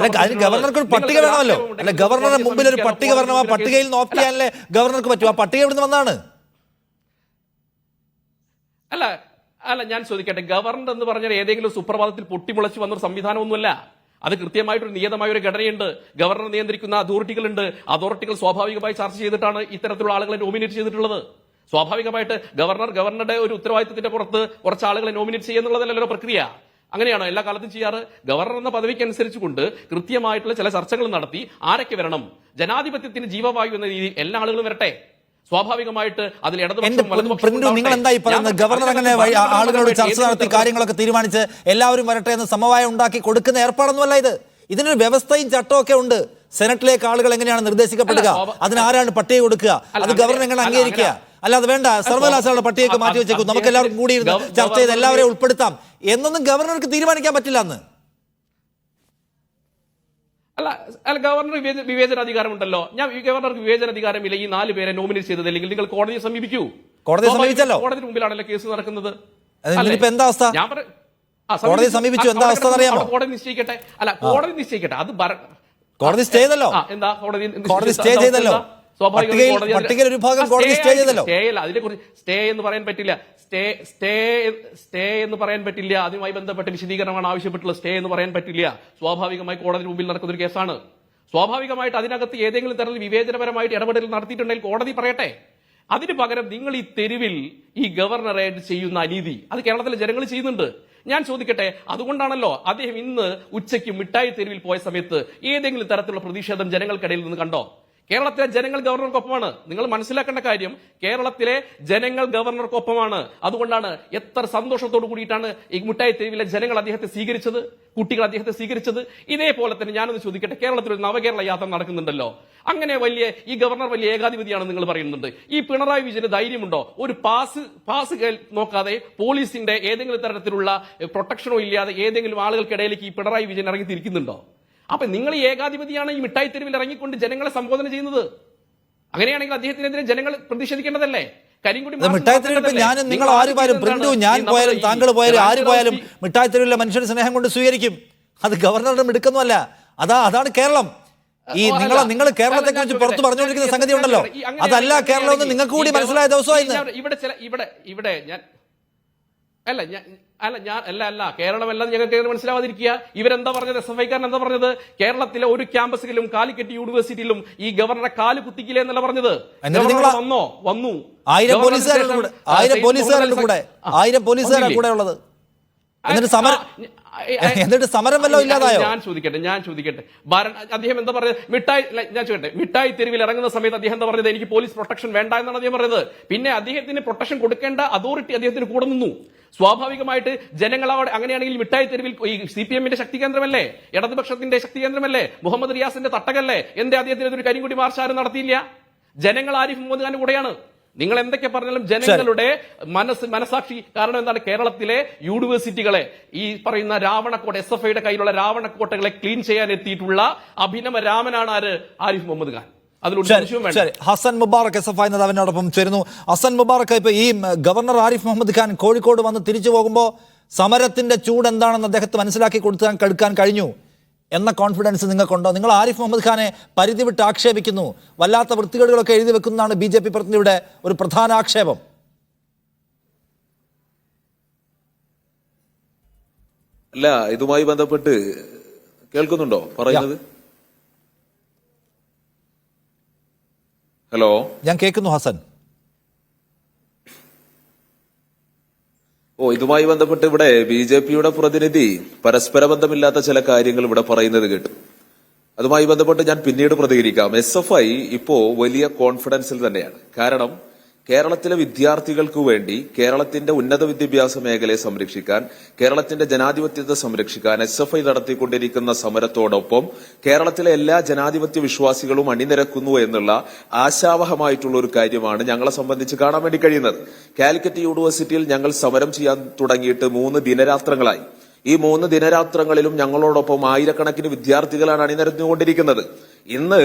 ഗവർണർക്ക് ഒരു പട്ടിക വേണമല്ലോ. അല്ല, ഗവർണറുടെ മുമ്പിൽ ഒരു പട്ടിക വരണം. ആ പട്ടികയിൽ നോട്ട് ചെയ്യാനല്ലേ ഗവർണർക്ക് പറ്റും? ആ പട്ടിക എവിടെ നിന്ന് വന്നാണ്? അല്ല ഞാൻ ചോദിക്കട്ടെ, ഗവർണർ എന്ന് പറഞ്ഞാൽ ഏതെങ്കിലും സുപ്രഭാതത്തിൽ പൊട്ടിമുളച്ച് വന്നൊരു സംവിധാനമൊന്നുമല്ല. അത് കൃത്യമായിട്ടൊരു നിയതമായ ഒരു ഘടനയുണ്ട്. ഗവർണർ നിയന്ത്രിക്കുന്ന അതോറിറ്റികളുണ്ട്. അതോറിറ്റികൾ സ്വാഭാവികമായി ചർച്ച ചെയ്തിട്ടാണ് ഇത്തരത്തിലുള്ള ആളുകളെ നോമിനേറ്റ് ചെയ്തിട്ടുള്ളത്. സ്വാഭാവികമായിട്ട് ഗവർണറുടെ ഒരു ഉത്തരവാദിത്തത്തിന്റെ പുറത്ത് കുറച്ച് ആളുകളെ നോമിനേറ്റ് ചെയ്യുന്നുള്ളതല്ലല്ലോ പ്രക്രിയ. അങ്ങനെയാണോ എല്ലാ കാലത്തും ചെയ്യാറ്? ഗവർണർ എന്ന പദവിക്ക് അനുസരിച്ചുകൊണ്ട് കൃത്യമായിട്ടുള്ള ചില ചർച്ചകൾ നടത്തി ആരൊക്കെ വരണം, ജനാധിപത്യത്തിന് ജീവവായു എന്ന രീതിയിൽ എല്ലാ ആളുകളും വരട്ടെ. സ്വാഭാവികമായിട്ട് അതിൽ നിങ്ങൾ എന്തായി പറയുന്നത്? ഗവർണർ അങ്ങനെ ആളുകളോട് ചർച്ച നടത്തി കാര്യങ്ങളൊക്കെ തീരുമാനിച്ച് എല്ലാവരും വരട്ടെ എന്ന് സമവായം ഉണ്ടാക്കി കൊടുക്കുന്ന ഏർപ്പാടൊന്നുമല്ല ഇത്. ഇതിനൊരു വ്യവസ്ഥയും ചട്ടവും ഒക്കെ ഉണ്ട്. സെനറ്റിലേക്ക് ആളുകൾ എങ്ങനെയാണ് നിർദ്ദേശിക്കപ്പെടുക, അതിനാരാണ് പട്ടിക കൊടുക്കുക, അത് ഗവർണർ എങ്ങനെ അംഗീകരിക്കുക? അല്ലാതെ വേണ്ട സർവകലാശാലയുടെ പട്ടികയൊക്കെ മാറ്റി വെച്ചേക്കും, നമുക്ക് എല്ലാവർക്കും കൂടി ചർച്ച ചെയ്ത് എല്ലാവരെയും ഉൾപ്പെടുത്താം എന്നൊന്നും ഗവർണർക്ക് തീരുമാനിക്കാൻ പറ്റില്ല. എന്ന് അല്ല ഗവർണർ വിവേചനാധികാരം ഉണ്ടല്ലോ. ഗവർണർക്ക് വിവേചനാധികാരമില്ല ഈ 4 പേരെ നോമിനേറ്റ് ചെയ്തതില്ലെങ്കിൽ നിങ്ങൾ കോടതിയെ സമീപിക്കൂ. കോടതിയെ സമീപിച്ചല്ലോ. കോടതി മുമ്പിലാണല്ലോ കേസ് നടക്കുന്നത്. എന്താ അവസ്ഥ? കോടതിയെ സമീപിച്ചു, എന്താ അവസ്ഥ അറിയാമോ? കോടതി നിശ്ചയിക്കട്ടെ. അല്ല കോടതി നിശ്ചയിക്കട്ടെ. അത് കോടതി സ്റ്റേ ചെയ്തല്ലോ. എന്താ കോടതി സ്റ്റേ ചെയ്തല്ലോ. പട്ടികയിൽ ഒരു ഭാഗം കോടതി സ്റ്റേ ചെയ്തല്ലോ. അതിനെക്കുറിച്ച് സ്റ്റേ എന്ന് പറയാൻ പറ്റില്ല. സ്റ്റേ എന്ന് പറയാൻ പറ്റില്ല. അതുമായി ബന്ധപ്പെട്ട വിശദീകരണമാണ് ആവശ്യപ്പെട്ടുള്ളത്. സ്റ്റേ എന്ന് പറയാൻ പറ്റില്ല. സ്വാഭാവികമായി കോടതി മുമ്പിൽ നടക്കുന്ന ഒരു കേസാണ്. സ്വാഭാവികമായിട്ട് അതിനകത്ത് ഏതെങ്കിലും തരത്തിൽ വിവേചനപരമായിട്ട് ഇടപെടൽ നടത്തിയിട്ടുണ്ടെങ്കിൽ കോടതി പറയട്ടെ. അതിന് പകരം നിങ്ങൾ ഈ തെരുവിൽ ഈ ഗവർണറെ ചെയ്യുന്ന അനീതി അത് കേരളത്തിലെ ജനങ്ങൾ ചെയ്യുന്നുണ്ട്. ഞാൻ ചോദിക്കട്ടെ, അതുകൊണ്ടാണല്ലോ അദ്ദേഹം ഇന്ന് ഉച്ചയ്ക്ക് മിഠായി തെരുവിൽ പോയ സമയത്ത് ഏതെങ്കിലും തരത്തിലുള്ള പ്രതിഷേധം ജനങ്ങൾക്കിടയിൽ നിന്ന് കണ്ടോ? കേരളത്തിലെ ജനങ്ങൾ ഗവർണർക്കൊപ്പമാണ്. നിങ്ങൾ മനസ്സിലാക്കേണ്ട കാര്യം, കേരളത്തിലെ ജനങ്ങൾ ഗവർണർക്കൊപ്പമാണ്. അതുകൊണ്ടാണ് എത്ര സന്തോഷത്തോടു കൂടിയിട്ടാണ് ഈ മിഠായി തെരുവിലെ ജനങ്ങൾ അദ്ദേഹത്തെ സ്വീകരിച്ചത്, കുട്ടികൾ അദ്ദേഹത്തെ സ്വീകരിച്ചത്. ഇതേപോലെ തന്നെ ഞാനൊന്ന് ചോദിക്കട്ടെ, കേരളത്തിൽ ഒരു നവകേരള യാത്ര നടക്കുന്നുണ്ടല്ലോ. അങ്ങനെ ഈ ഗവർണർ വലിയ ഏകാധിപതിയാണെന്ന് നിങ്ങൾ പറയുന്നുണ്ട്. ഈ പിണറായി വിജയന് ധൈര്യമുണ്ടോ ഒരു പാസ് നോക്കാതെ പോലീസിന്റെ ഏതെങ്കിലും തരത്തിലുള്ള പ്രൊട്ടക്ഷനോ ഇല്ലാതെ ഏതെങ്കിലും ആളുകൾക്കിടയിലേക്ക് ഈ പിണറായി വിജയൻ ഇറങ്ങി തിരിക്കുന്നുണ്ടോ? അപ്പൊ നിങ്ങൾ ഈ ഏകാധിപതിയാണ് ഈ മിഠായി തെരുവിൽ ഇറങ്ങിക്കൊണ്ട് ജനങ്ങളെ സംബോധന ചെയ്യുന്നത്. അങ്ങനെയാണെങ്കിൽ അദ്ദേഹത്തിനെതിരെ ജനങ്ങൾ പ്രതിഷേധിക്കേണ്ടതല്ലേ? നിങ്ങൾ ആര് പോയാലും പ്രിന്റു ഞാൻ പോയാലും താങ്കൾ പോയാലും ആര് പോയാലും മിഠായി തെരുവിലെ മനുഷ്യരുടെ സ്നേഹം കൊണ്ട് സ്വീകരിക്കും. അത് ഗവർണറുടെ മിടുക്കൊന്നുമല്ല. അതാണ് കേരളം. ഈ നിങ്ങൾ കേരളത്തെ കുറിച്ച് പുറത്ത് പറഞ്ഞുകൊണ്ടിരിക്കുന്ന സംഗതി ഉണ്ടല്ലോ, അതല്ല കേരളം എന്ന് നിങ്ങൾക്ക് കൂടി മനസ്സിലായ ദിവസമായിരുന്നു. ഇവിടെ ഞാൻ കേരളമല്ല ഞങ്ങൾക്ക് മനസ്സിലാവാതിരിക്കുക. ഇവരെന്താ പറഞ്ഞത്? SFI-ക്കാരൻ എന്താ പറഞ്ഞത്? കേരളത്തിലെ ഒരു ക്യാമ്പസിലും കാലിക്കറ്റ് യൂണിവേഴ്സിറ്റിയിലും ഈ ഗവർണറെ കാല് കുത്തിക്കില്ല എന്നല്ല പറഞ്ഞത്. വന്നു 1000 പോലീസുകാരുടെ കൂടെ ഉള്ളത്. എന്നിട്ട് സമരം വല്ലതും ഇല്ലാതായോ? ഞാൻ ചോദിക്കട്ടെ അദ്ദേഹം എന്താ പറഞ്ഞത്? മിഠായി തെരുവിൽ ഇറങ്ങുന്ന സമയത്ത് അദ്ദേഹം എന്താ പറഞ്ഞത്? എനിക്ക് പോലീസ് പ്രൊട്ടക്ഷൻ വേണ്ട എന്നാണ് അദ്ദേഹം പറഞ്ഞത്. പിന്നെ അദ്ദേഹത്തിന് പ്രൊട്ടക്ഷൻ കൊടുക്കേണ്ട അതോറിറ്റി അദ്ദേഹത്തിന് കൂടെ നിന്നു. സ്വാഭാവികമായിട്ട് ജനങ്ങൾ അവിടെ അങ്ങനെയാണെങ്കിൽ മിഠായി തെരുവിൽ ഈ CPM-ന്റെ ശക്തി കേന്ദ്രമല്ലേ, ഇടതുപക്ഷത്തിന്റെ ശക്തി കേന്ദ്രമല്ലേ, മുഹമ്മദ് റിയാസിന്റെ തട്ടകല്ലേ, എന്റെ അദ്ദേഹത്തിന് ഒരു കരിങ്കുടി മാർച്ച് ആരും നടത്തിയില്ല? ജനങ്ങൾ ആരിഫ് മുഹമ്മദ് ഖാന്റെ കൂടെയാണ്. നിങ്ങൾ എന്തൊക്കെ പറഞ്ഞാലും ജനങ്ങളുടെ മനസാക്ഷി. കാരണം എന്താണ്? കേരളത്തിലെ യൂണിവേഴ്സിറ്റികളെ ഈ പറയുന്ന രാവണക്കോട്ട SFI-യുടെ കയ്യിലുള്ള രാവണക്കോട്ടകളെ ക്ലീൻ ചെയ്യാൻ എത്തിയിട്ടുള്ള അഭിനവ രാമനാണ് ആര്? ആരിഫ് മുഹമ്മദ് ഖാൻ. ഹസൻ മുബാറക് SFI നേതാവിനോടൊപ്പം ചേരുന്നു. ഹസൻ മുബാറക്, ഇപ്പൊ ഈ ഗവർണർ ആരിഫ് മുഹമ്മദ് ഖാൻ കോഴിക്കോട് വന്ന് തിരിച്ചു പോകുമ്പോൾ സമരത്തിന്റെ ചൂട് എന്താണെന്ന് അദ്ദേഹത്തെ മനസ്സിലാക്കി കൊടുക്കാൻ കഴിഞ്ഞു എന്ന കോൺഫിഡൻസ് നിങ്ങൾക്കുണ്ടോ? നിങ്ങൾ ആരിഫ് മുഹമ്മദ് ഖാനെ പരിധി വിട്ട് ആക്ഷേപിക്കുന്നു, വല്ലാത്ത വൃത്തികേടുകളൊക്കെ എഴുതി വെക്കുന്നതാണ് BJP പ്രതിനിധിയുടെ ഒരു പ്രധാന ആക്ഷേപം. അല്ല, ഇതുമായി ബന്ധപ്പെട്ട് കേൾക്കുന്നുണ്ടോ പറയുന്നത്? ഹലോ, ഞാൻ കേൾക്കുന്നു ഹസൻ. ഇതുമായി ബന്ധപ്പെട്ട് ഇവിടെ BJP-യുടെ പ്രതിനിധി പരസ്പര ബന്ധമില്ലാത്ത ചില കാര്യങ്ങൾ ഇവിടെ പറയുന്നത് കേട്ടു. അതുമായി ബന്ധപ്പെട്ട് ഞാൻ പിന്നീട് പ്രതികരിക്കാം. SFI ഇപ്പോ വലിയ കോൺഫിഡൻസിൽ തന്നെയാണ്. കാരണം കേരളത്തിലെ വിദ്യാർത്ഥികൾക്ക് വേണ്ടി കേരളത്തിന്റെ ഉന്നത വിദ്യാഭ്യാസ മേഖലയെ സംരക്ഷിക്കാൻ, കേരളത്തിന്റെ ജനാധിപത്യത്തെ സംരക്ഷിക്കാൻ SFI നടത്തിക്കൊണ്ടിരിക്കുന്ന സമരത്തോടൊപ്പം കേരളത്തിലെ എല്ലാ ജനാധിപത്യ വിശ്വാസികളും അണിനിരക്കുന്നു എന്നുള്ള ആശാവഹമായിട്ടുള്ള ഒരു കാര്യമാണ് ഞങ്ങളെ സംബന്ധിച്ച് കാണാൻ വേണ്ടി കഴിയുന്നത്. കാലിക്കറ്റ് യൂണിവേഴ്സിറ്റിയിൽ ഞങ്ങൾ സമരം ചെയ്യാൻ തുടങ്ങിയിട്ട് 3 ദിനരാത്രങ്ങളായി. ഈ 3 ദിനരാത്രങ്ങളിലും ഞങ്ങളോടൊപ്പം ആയിരക്കണക്കിന് വിദ്യാർത്ഥികളാണ് അണിനിരന്നുകൊണ്ടിരിക്കുന്നത്. ഇന്ന്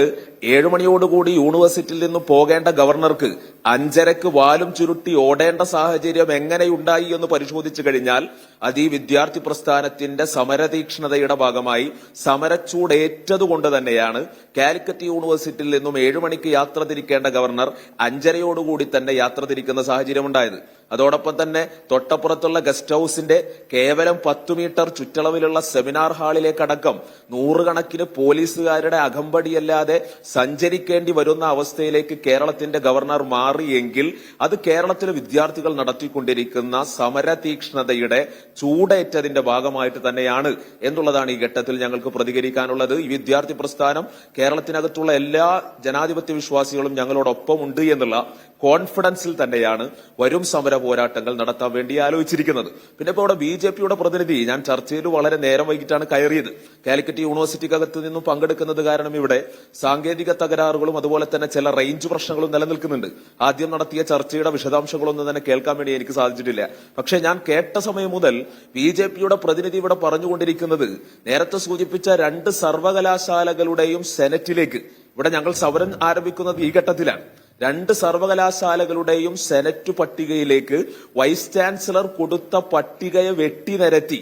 7 മണിയോടുകൂടി യൂണിവേഴ്സിറ്റിയിൽ നിന്ന് പോകേണ്ട ഗവർണർക്ക് 5:30 വാലും ചുരുട്ടി ഓടേണ്ട സാഹചര്യം എങ്ങനെയുണ്ടായി എന്ന് പരിശോധിച്ചു കഴിഞ്ഞാൽ അത് ഈ വിദ്യാർത്ഥി പ്രസ്ഥാനത്തിന്റെ സമരതീക്ഷ്ണതയുടെ ഭാഗമായി സമരച്ചൂടേറ്റതുകൊണ്ട് തന്നെയാണ്. കാലിക്കറ്റ് യൂണിവേഴ്സിറ്റിയിൽ നിന്നും 7 മണിക്ക് യാത്ര തിരിക്കേണ്ട ഗവർണർ 5:30 തന്നെ യാത്ര തിരിക്കുന്ന സാഹചര്യം ഉണ്ടായത്. അതോടൊപ്പം തന്നെ തൊട്ടപ്പുറത്തുള്ള ഗസ്റ്റ് ഹൌസിന്റെ കേവലം 10 മീറ്റർ ചുറ്റളവിലുള്ള സെമിനാർ ഹാളിലേക്കടക്കം 100 കണക്കിന് പോലീസുകാരുടെ അകമ്പടിയല്ലാതെ സഞ്ചരിക്കേണ്ടി വരുന്ന അവസ്ഥയിലേക്ക് കേരളത്തിന്റെ ഗവർണർ മാറിയെങ്കിൽ അത് കേരളത്തിലെ വിദ്യാർത്ഥികൾ നടത്തിക്കൊണ്ടിരിക്കുന്ന സമരതീക്ഷ്ണതയുടെ ചൂടേറ്റതിന്റെ ഭാഗമായിട്ട് തന്നെയാണ് എന്നുള്ളതാണ് ഈ ഘട്ടത്തിൽ ഞങ്ങൾക്ക് പ്രതികരിക്കാനുള്ളത്. ഈ വിദ്യാർത്ഥി പ്രസ്ഥാനം കേരളത്തിനകത്തുള്ള എല്ലാ ജനാധിപത്യ വിശ്വാസികളും ഞങ്ങളോടൊപ്പം ഉണ്ട് എന്നുള്ള കോൺഫിഡൻസിൽ തന്നെയാണ് വരും സമര പോരാട്ടങ്ങൾ നടത്താൻ വേണ്ടി ആലോചിച്ചിരിക്കുന്നത്. പിന്നെ ഇപ്പോൾ ഇവിടെ ബിജെപിയുടെ പ്രതിനിധി, ഞാൻ ചർച്ചയിൽ വളരെ നേരം വൈകിട്ടാണ് കയറിയത്. കാലിക്കറ്റ് യൂണിവേഴ്സിറ്റിക്കകത്ത് നിന്നും പങ്കെടുക്കുന്നത് കാരണം ഇവിടെ സാങ്കേതിക തകരാറുകളും അതുപോലെ തന്നെ ചില റേഞ്ച് പ്രശ്നങ്ങളും നിലനിൽക്കുന്നുണ്ട്. ആദ്യം നടത്തിയ ചർച്ചയുടെ വിശദാംശങ്ങളൊന്നും തന്നെ കേൾക്കാൻ വേണ്ടി എനിക്ക് സാധിച്ചിട്ടില്ല. പക്ഷേ ഞാൻ കേട്ട സമയം മുതൽ ബിജെപിയുടെ പ്രതിനിധി ഇവിടെ പറഞ്ഞുകൊണ്ടിരിക്കുന്നത് നേരത്തെ സൂചിപ്പിച്ച 2 സർവകലാശാലകളുടെയും സെനറ്റിലേക്ക്, ഇവിടെ ഞങ്ങൾ സമരം ആരംഭിക്കുന്നത് ഈ ഘട്ടത്തിലാണ്, 2 സർവകലാശാലകളുടെയും സെനറ്റ് പട്ടികയിലേക്ക് വൈസ് ചാൻസലർ കൊടുത്ത പട്ടികയെ വെട്ടിനിരത്തി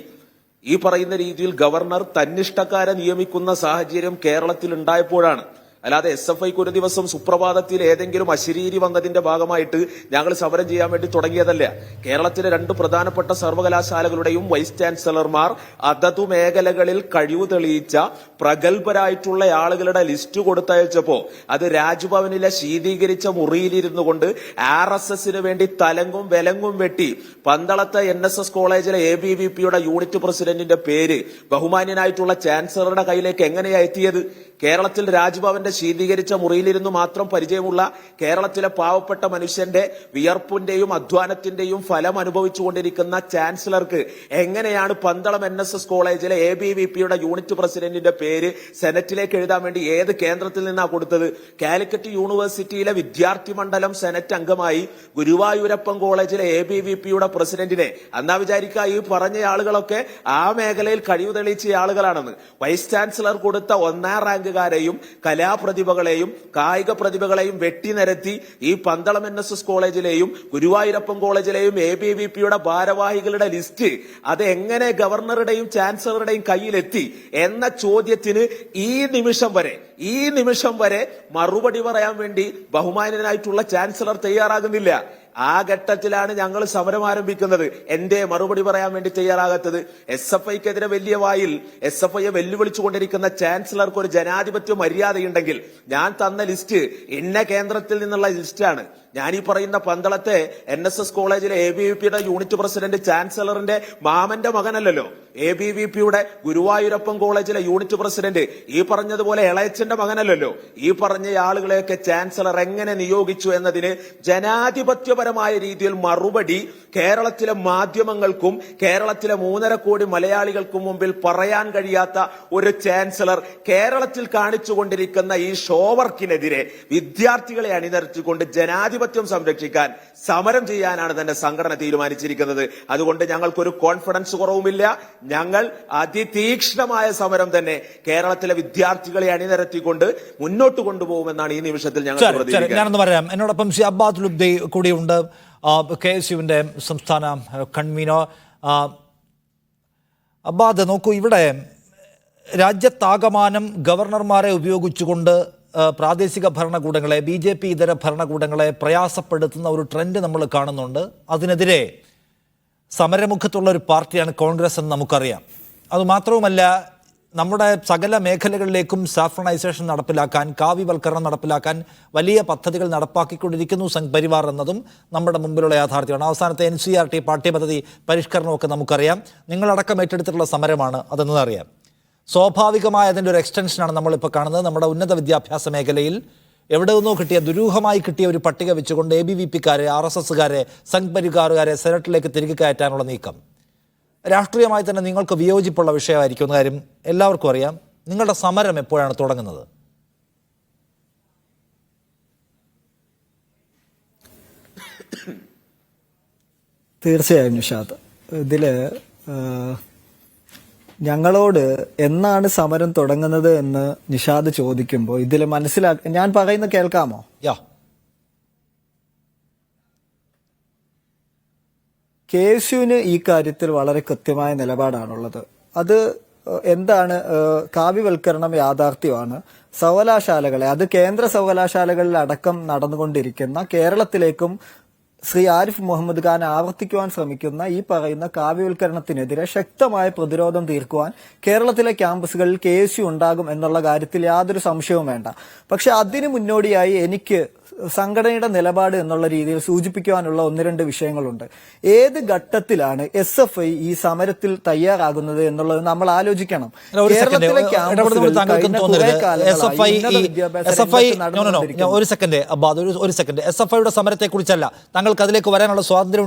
ഈ പറയുന്ന രീതിയിൽ ഗവർണർ തന്നിഷ്ടക്കാരെ നിയമിക്കുന്ന സാഹചര്യം കേരളത്തിൽ ഉണ്ടായപ്പോഴാണ്. അല്ലാതെ SFIക്ക് ഒരു ദിവസം സുപ്രഭാതത്തിൽ ഏതെങ്കിലും അശരീരി വന്നതിന്റെ ഭാഗമായിട്ട് ഞങ്ങൾ സമരം ചെയ്യാൻ വേണ്ടി തുടങ്ങിയതല്ല. കേരളത്തിലെ 2 പ്രധാനപ്പെട്ട സർവകലാശാലകളുടെയും വൈസ് ചാൻസലർമാർ അതതു മേഖലകളിൽ കഴിവ് തെളിയിച്ച പ്രഗത്ഭരായിട്ടുള്ള ആളുകളുടെ ലിസ്റ്റ് കൊടുത്തയച്ചപ്പോ അത് രാജ്ഭവനിലെ ശീതീകരിച്ച മുറിയിലിരുന്നു കൊണ്ട് RSSന് വേണ്ടി തലങ്ങും വിലങ്ങും വെട്ടി പന്തളത്തെ NSS കോളേജിലെ ABVPയുടെ യൂണിറ്റ് പ്രസിഡന്റിന്റെ പേര് ബഹുമാന്യനായിട്ടുള്ള ചാൻസലറുടെ കയ്യിലേക്ക് എങ്ങനെയാ എത്തിയത്? കേരളത്തിൽ രാജ്ഭവന്റെ ശീതീകരിച്ച മുറിയിലിരുന്ന് മാത്രം പരിചയമുള്ള കേരളത്തിലെ പാവപ്പെട്ട മനുഷ്യന്റെ വിയർപ്പിന്റെയും അധ്വാനത്തിന്റെയും ഫലം അനുഭവിച്ചുകൊണ്ടിരിക്കുന്ന ചാൻസലർക്ക് എങ്ങനെയാണ് പന്തളം NSS കോളേജിലെ ABVPയുടെ യൂണിറ്റ് പ്രസിഡന്റിന്റെ പേര് സെനറ്റിലേക്ക് എഴുതാൻ വേണ്ടി ഏത് കേന്ദ്രത്തിൽ നിന്നാ കൊടുത്തത്? കാലിക്കറ്റ് യൂണിവേഴ്സിറ്റിയിലെ വിദ്യാർത്ഥി മണ്ഡലം സെനറ്റ് അംഗമായി ഗുരുവായൂരപ്പൻ കോളേജിലെ ABVPയുടെ പ്രസിഡന്റിനെ അന്നാ വിചാരിക്കുക ഈ പറഞ്ഞ ആളുകളൊക്കെ ആ മേഖലയിൽ കഴിവ് തെളിയിച്ച ആളുകളാണെന്ന്. വൈസ് ചാൻസലർ കൊടുത്ത 1ാം റാങ്കുകാരെയും കലാപ്രതിഭകളെയും കായിക പ്രതിഭകളെയും വെട്ടിനിരത്തി ഈ പന്തളം NSS കോളേജിലെയും ഗുരുവായൂരപ്പൻ കോളേജിലെയും ABVPയുടെ ഭാരവാഹികളുടെ ലിസ്റ്റ് അത് എങ്ങനെ ഗവർണറുടെയും ചാൻസലറുടെയും കയ്യിലെത്തി എന്ന ചോദ്യത്തിന് ഈ നിമിഷം വരെ മറുപടി പറയാൻ വേണ്ടി ബഹുമാന്യനായിട്ടുള്ള ചാൻസലർ തയ്യാറാകുന്നില്ല. ആ ഘട്ടത്തിലാണ് ഞങ്ങൾ സമരം ആരംഭിക്കുന്നത്. എന്റെ മറുപടി പറയാൻ വേണ്ടി തയ്യാറാകാത്തത്? SFIക്കെതിരെ വലിയ വായിൽ SFIയെ വെല്ലുവിളിച്ചുകൊണ്ടിരിക്കുന്ന ചാൻസലർക്ക് ഒരു ജനാധിപത്യ മര്യാദയുണ്ടെങ്കിൽ ഞാൻ തന്ന ലിസ്റ്റ് ഇന്ന കേന്ദ്രത്തിൽ നിന്നുള്ള ലിസ്റ്റാണ്. ഞാനീ പറയുന്ന പന്തളത്തെ NSS കോളേജിലെ ABVPയുടെ യൂണിറ്റ് പ്രസിഡന്റ് ചാൻസലറിന്റെ മാമന്റെ മകനല്ലല്ലോ. ABVPയുടെ ഗുരുവായൂരപ്പൻ കോളേജിലെ യൂണിറ്റ് പ്രസിഡന്റ് ഈ പറഞ്ഞതുപോലെ ഇളയച്ചന്റെ മകനല്ലല്ലോ. ഈ പറഞ്ഞ ആളുകളെയൊക്കെ ചാൻസലർ എങ്ങനെ നിയോഗിച്ചു എന്നതിന് ജനാധിപത്യപരമായ രീതിയിൽ മറുപടി കേരളത്തിലെ മാധ്യമങ്ങൾക്കും കേരളത്തിലെ 3.5 കോടി മലയാളികൾക്കും മുമ്പിൽ പറയാൻ കഴിയാത്ത ഒരു ചാൻസലർ കേരളത്തിൽ കാണിച്ചുകൊണ്ടിരിക്കുന്ന ഈ ഷോവർക്കിനെതിരെ വിദ്യാർത്ഥികളെ അണിനിരത്തിക്കൊണ്ട് ജനാധിപത്യം സംരക്ഷിക്കാൻ സമരം ചെയ്യാനാണ് തന്നെ സംഘടന തീരുമാനിച്ചിരിക്കുന്നത്. അതുകൊണ്ട് ഞങ്ങൾക്കൊരു കോൺഫിഡൻസ് കുറവുമില്ല. ഞങ്ങൾ അതിതീക്ഷ്ണമായ സമരം തന്നെ കേരളത്തിലെ വിദ്യാർത്ഥികളെ അണിനിരത്തിക്കൊണ്ട് മുന്നോട്ട് കൊണ്ടുപോകുമെന്നാണ് ഈ നിമിഷത്തിൽ ഞങ്ങൾ പ്രതികരിക്കുന്നത്. ഞാനൊന്ന് പറയാം. എന്നോടൊപ്പം ശ്രീ അബ്ബാദ് ലുബ്ദി കൂടിയുണ്ട്, KSUവിന്റെ സംസ്ഥാന കൺവീനർ. അബ്ബാദ്, നോക്കൂ, ഇവിടെ രാജ്യത്താകമാനം ഗവർണർമാരെ ഉപയോഗിച്ചുകൊണ്ട് പ്രാദേശിക ഭരണകൂടങ്ങളെ, BJP ഇതര ഭരണകൂടങ്ങളെ പ്രയാസപ്പെടുത്തുന്ന ഒരു ട്രെൻഡ് നമ്മൾ കാണുന്നുണ്ട്. അതിനെതിരെ സമരമുഖത്തുള്ള ഒരു പാർട്ടിയാണ് കോൺഗ്രസ് എന്ന് നമുക്കറിയാം. അതുമാത്രവുമല്ല, നമ്മുടെ സകല മേഖലകളിലേക്കും സാഫ്രണൈസേഷൻ നടപ്പിലാക്കാൻ, കാവ്യവൽക്കരണം നടപ്പിലാക്കാൻ വലിയ പദ്ധതികൾ നടപ്പാക്കിക്കൊണ്ടിരിക്കുന്നു സംഘ് പരിവാർ എന്നതും നമ്മുടെ മുമ്പിലുള്ള യാഥാർത്ഥ്യമാണ്. അവസാനത്തെ NCERT പാഠ്യപദ്ധതി പരിഷ്കരണമൊക്കെ നമുക്കറിയാം. നിങ്ങളടക്കം ഏറ്റെടുത്തിട്ടുള്ള സമരമാണ് അതെന്നറിയാം. സ്വാഭാവികമായ അതിൻ്റെ ഒരു എക്സ്റ്റൻഷനാണ് നമ്മളിപ്പോൾ കാണുന്നത്. നമ്മുടെ ഉന്നത വിദ്യാഭ്യാസ മേഖലയിൽ എവിടെ നിന്നോ കിട്ടിയ, ദുരൂഹമായി കിട്ടിയ ഒരു പട്ടിക വെച്ചുകൊണ്ട് ABVPക്കാരെ, RSSകാരെ, സംഘ് പരിവാറുകാരെ സെനറ്റിലേക്ക് തിരികെ കയറ്റാനുള്ള നീക്കം രാഷ്ട്രീയമായി തന്നെ നിങ്ങൾക്ക് വിയോജിപ്പുള്ള വിഷയമായിരിക്കും എന്ന കാര്യം എല്ലാവർക്കും അറിയാം. നിങ്ങളുടെ സമരം എപ്പോഴാണ് തുടങ്ങുന്നത്? തീർച്ചയായും നിഷാദ്, ഇതിൽ ഞങ്ങളോട് എന്നാണ് സമരം തുടങ്ങുന്നത് എന്ന് നിഷാദ് ചോദിക്കുമ്പോൾ ഇതിൽ ഞാൻ പറയുന്ന കേൾക്കാമോ? യാ. KSUവിന് ഈ കാര്യത്തിൽ വളരെ കൃത്യമായ നിലപാടാണുള്ളത്. അത് എന്താണ്? കാവ്യവൽക്കരണം യാഥാർത്ഥ്യമാണ്. സർവകലാശാലകളെ, അത് കേന്ദ്ര സർവകലാശാലകളിൽ അടക്കം നടന്നുകൊണ്ടിരിക്കുന്ന, കേരളത്തിലേക്കും ശ്രീ ആരിഫ് മുഹമ്മദ് ഖാൻ ആവർത്തിക്കുവാൻ ശ്രമിക്കുന്ന ഈ പറയുന്ന കാവ്യവൽക്കരണത്തിനെതിരെ ശക്തമായ പ്രതിരോധം തീർക്കുവാൻ കേരളത്തിലെ ക്യാമ്പസുകളിൽ KSU ഉണ്ടാകും എന്നുള്ള കാര്യത്തിൽ യാതൊരു സംശയവും വേണ്ട. പക്ഷെ അതിനു മുന്നോടിയായി എനിക്ക് സംഘടനയുടെ നിലപാട് എന്നുള്ള രീതിയിൽ സൂചിപ്പിക്കുവാനുള്ള 1-2 വിഷയങ്ങളുണ്ട്. ഏത് ഘട്ടത്തിലാണ് SFI ഈ സമരത്തിൽ തയ്യാറാകുന്നത് എന്നുള്ളത് നമ്മൾ ആലോചിക്കണം. കേരളത്തിലെ ഒരു സെക്കൻഡ് SFIയുടെ സമരത്തെ കുറിച്ചല്ല, താങ്കൾക്ക് അതിലേക്ക് വരാനുള്ള സ്വാതന്ത്ര്യം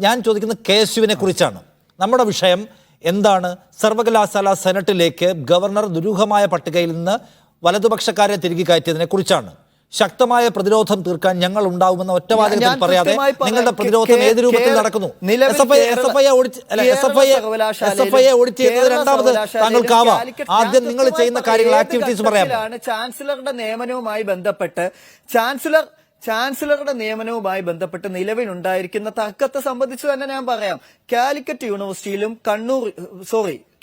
ഞാൻ ചോദിക്കുന്നത് KSUവിനെ കുറിച്ചാണ്. നമ്മുടെ വിഷയം എന്താണ്? സർവകലാശാല സെനറ്റിലേക്ക് ഗവർണർ ദുരൂഹമായ പട്ടികയിൽ നിന്ന് വലതുപക്ഷക്കാരെ തിരികെ കയറ്റിയതിനെ കുറിച്ചാണ്. ശക്തമായ പ്രതിരോധം തീർക്കാൻ ഞങ്ങൾ ഉണ്ടാവുമെന്ന ഒറ്റവാദത്തിൽ പറയാതെ നിങ്ങളുടെ പ്രതിരോധം ഏത് രൂപത്തിൽ നടക്കുന്നു? SFIയെ ഓഡിറ്റ് ചെയ്യുന്നത് രണ്ടാമത് താങ്കൾക്കാവാം. ആദ്യം നിങ്ങൾ ചെയ്യുന്ന കാര്യങ്ങൾ, ആക്ടിവിറ്റീസ് പറയാം. ചാൻസലറുടെ നിയമനവുമായി ബന്ധപ്പെട്ട് നിലവിലുണ്ടായിരിക്കുന്ന തർക്കത്തെ സംബന്ധിച്ച് തന്നെ ഞാൻ പറയാം. കാലിക്കറ്റ് യൂണിവേഴ്സിറ്റിയിലും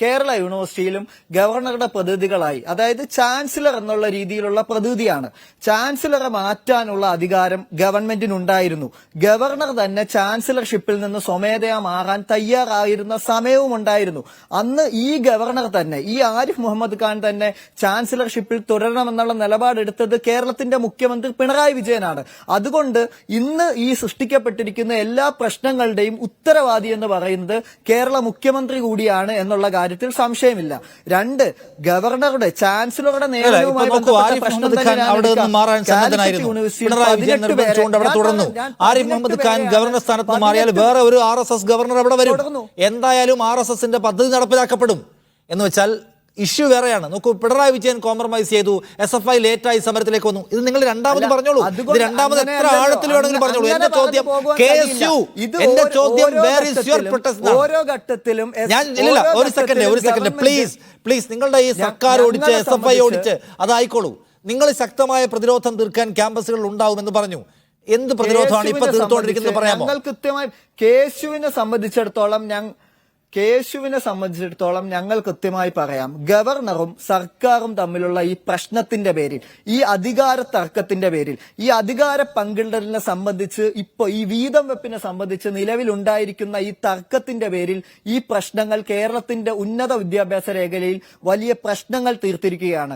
കേരള യൂണിവേഴ്സിറ്റിയിലും ഗവർണറുടെ പ്രതിനിധികളായി, അതായത് ചാൻസലർ എന്നുള്ള രീതിയിലുള്ള പ്രതിനിധിയാണ്. ചാൻസലറെ മാറ്റാനുള്ള അധികാരം ഗവൺമെന്റിനുണ്ടായിരുന്നു. ഗവർണർ തന്നെ ചാൻസലർഷിപ്പിൽ നിന്ന് സ്വമേധയാ മാറാൻ തയ്യാറായിരുന്ന സമയവും ഉണ്ടായിരുന്നു. അന്ന് ഈ ഗവർണർ തന്നെ, ഈ ആരിഫ് മുഹമ്മദ് ഖാൻ തന്നെ ചാൻസലർഷിപ്പിൽ തുടരണമെന്നുള്ള നിലപാടെടുത്തത് കേരളത്തിന്റെ മുഖ്യമന്ത്രി പിണറായി വിജയനാണ്. അതുകൊണ്ട് ഇന്ന് ഈ സൃഷ്ടിക്കപ്പെട്ടിരിക്കുന്ന എല്ലാ പ്രശ്നങ്ങളുടെയും ഉത്തരവാദി എന്ന് പറയുന്നത് കേരള മുഖ്യമന്ത്രി കൂടിയാണ് എന്നുള്ള കാര്യത്തിൽ സംശയമില്ല. 2, ഗവർണറുടെ, ചാൻസലറുടെ നിയമനവുമായി ബന്ധപ്പെട്ട പ്രശ്നം ആരിഫ് മുഹമ്മദ് ഖാൻ ഗവർണർ സ്ഥാനത്ത് മാറിയാൽ വേറെ ഒരു RSS ഗവർണർ അവിടെ വരും. എന്തായാലും RSSന്റെ പദ്ധതി നടപ്പിലാക്കപ്പെടും. എന്ന് വെച്ചാൽ ഇഷ്യൂ വേറെയാണ്. നോക്കൂ, പിണറായി വിജയൻ കോംപ്രമൈസ് ചെയ്തു, SFI ലേറ്റായി സമരത്തിലേക്ക് വന്നു. ഇത് നിങ്ങൾ രണ്ടാമത് പറഞ്ഞോളൂ. ഇത് രണ്ടാമത് എത്ര ആഴത്തിൽ വേണമെങ്കിലും പറഞ്ഞോളൂ. എന്റെ ചോദ്യം KSU, എന്റെ ചോദ്യം വേർ ഈസ് യുവർ പ്രൊട്ടസ്റ്റ്? ഓരോ ഘട്ടത്തിലും ഒരു സെക്കൻഡ് പ്ലീസ് നിങ്ങളുടെ ഈ സർക്കാർ ഓടിച്ച് SFI ഓടിച്ച് അതായിക്കോളൂ. നിങ്ങൾ ശക്തമായ പ്രതിരോധം തീർക്കാൻ ക്യാമ്പസുകളിൽ ഉണ്ടാവുമെന്ന് പറഞ്ഞു. എന്ത് പ്രതിരോധമാണ് ഇപ്പൊ തീർത്തുകൊണ്ടിരിക്കുന്നത് പറയാമോ? ഞങ്ങൾ കൃത്യമായി KSUവിനെ സംബന്ധിച്ചിടത്തോളം ഞങ്ങൾ കൃത്യമായി പറയാം. ഗവർണറും സർക്കാരും തമ്മിലുള്ള ഈ പ്രശ്നത്തിന്റെ പേരിൽ, ഈ അധികാര തർക്കത്തിന്റെ പേരിൽ, ഈ അധികാര പങ്കിടലിനെ സംബന്ധിച്ച്, ഇപ്പൊ ഈ വീതം വെപ്പിനെ സംബന്ധിച്ച് നിലവിലുണ്ടായിരിക്കുന്ന ഈ തർക്കത്തിന്റെ പേരിൽ ഈ പ്രശ്നങ്ങൾ കേരളത്തിന്റെ ഉന്നത വിദ്യാഭ്യാസ മേഖലയിൽ വലിയ പ്രശ്നങ്ങൾ തീർത്തിരിക്കുകയാണ്.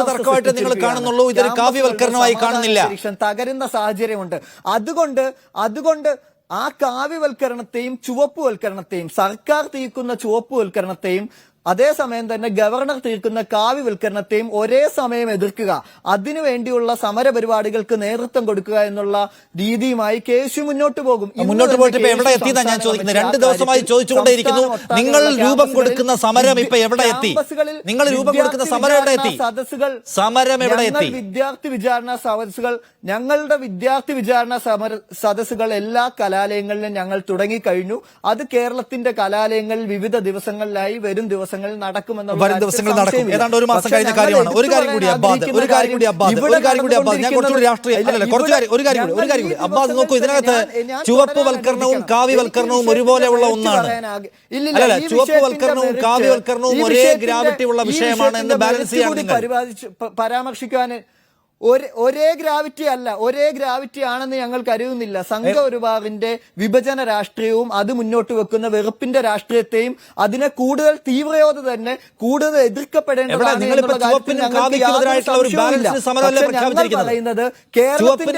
തർക്കമായിട്ട് നിങ്ങൾ കാണുന്നുള്ളൂ, ഇതൊരു കാവ്യവൽക്കരണമായി കാണുന്നില്ല. തകരുന്ന സാഹചര്യമുണ്ട്. അതുകൊണ്ട് ആ കാവ്യവൽക്കരണത്തെയും ചുവപ്പുവൽക്കരണത്തെയും, സർക്കാർ തീർക്കുന്ന ചുവപ്പുവൽക്കരണത്തെയും അതേസമയം തന്നെ ഗവർണർ തീർക്കുന്ന കാവ്യവൽക്കരണത്തെയും ഒരേ സമയം എതിർക്കുക, അതിനുവേണ്ടിയുള്ള സമരപരിപാടികൾക്ക് നേതൃത്വം കൊടുക്കുക എന്നുള്ള രീതിയുമായി KSU മുന്നോട്ട് പോകും. മുന്നോട്ട് പോയിട്ട് ഇപ്പൊ എവിടെ എത്തി ഞാൻ ചോദിക്കുന്നത്? 2 ദിവസമായി ചോദിച്ചുകൊണ്ടേയിരിക്കുന്നു. നിങ്ങൾ രൂപം കൊടുക്കുന്ന സമരം ഇപ്പൊ എവിടെ എത്തി? നിങ്ങൾ രൂപം കൊടുക്കുന്ന സമരം എവിടെ എത്തി? സമരം എവിടെ എത്തി? ഞങ്ങളുടെ വിദ്യാർത്ഥി വിചാരണ സദസ്സുകൾ എല്ലാ കലാലയങ്ങളിലും ഞങ്ങൾ തുടങ്ങിക്കഴിഞ്ഞു. അത് കേരളത്തിന്റെ കലാലയങ്ങളിൽ വിവിധ ദിവസങ്ങളിലായി വരും ദിവസങ്ങളിൽ നടക്കുമെന്ന് വരും ദിവസങ്ങളിൽ നടക്കും. ഏതാണ്ട് ഒരു മാസം കഴിഞ്ഞ കാര്യമാണ്. ഒരു കാര്യം കൂടി അബ്ബാദ്, ഞാൻ കുറച്ചുകൂടി രാഷ്ട്രീയ അബ്ബാദ് നോക്കൂ. ഇതിനകത്ത് ചുവപ്പുവൽക്കരണവും കാവ്യവൽക്കരണവും ഒരുപോലെയുള്ള ഒന്നാണ്. അല്ലല്ല, ചുവപ്പുവൽക്കരണവും കാവ്യവൽക്കരണവും ഒരേ ഗ്രാവിറ്റി ഉള്ള വിഷയമാണ് എന്ന് ബാലൻസ് ചെയ്യാൻ പരാമർശിക്കാൻ ഒരേ ഗ്രാവിറ്റി അല്ല, ഒരേ ഗ്രാവിറ്റി ആണെന്ന് ഞങ്ങൾ കരുതുന്നില്ല. സംഘപരിവാറിന്റെ വിഭജന രാഷ്ട്രീയവും അത് മുന്നോട്ട് വെക്കുന്ന വെറുപ്പിന്റെ രാഷ്ട്രീയത്തെയും അതിനെ കൂടുതൽ തീവ്രയോടെ തന്നെ കൂടുതൽ എതിർക്കപ്പെടേണ്ടതാണ്. കേരളത്തിൽ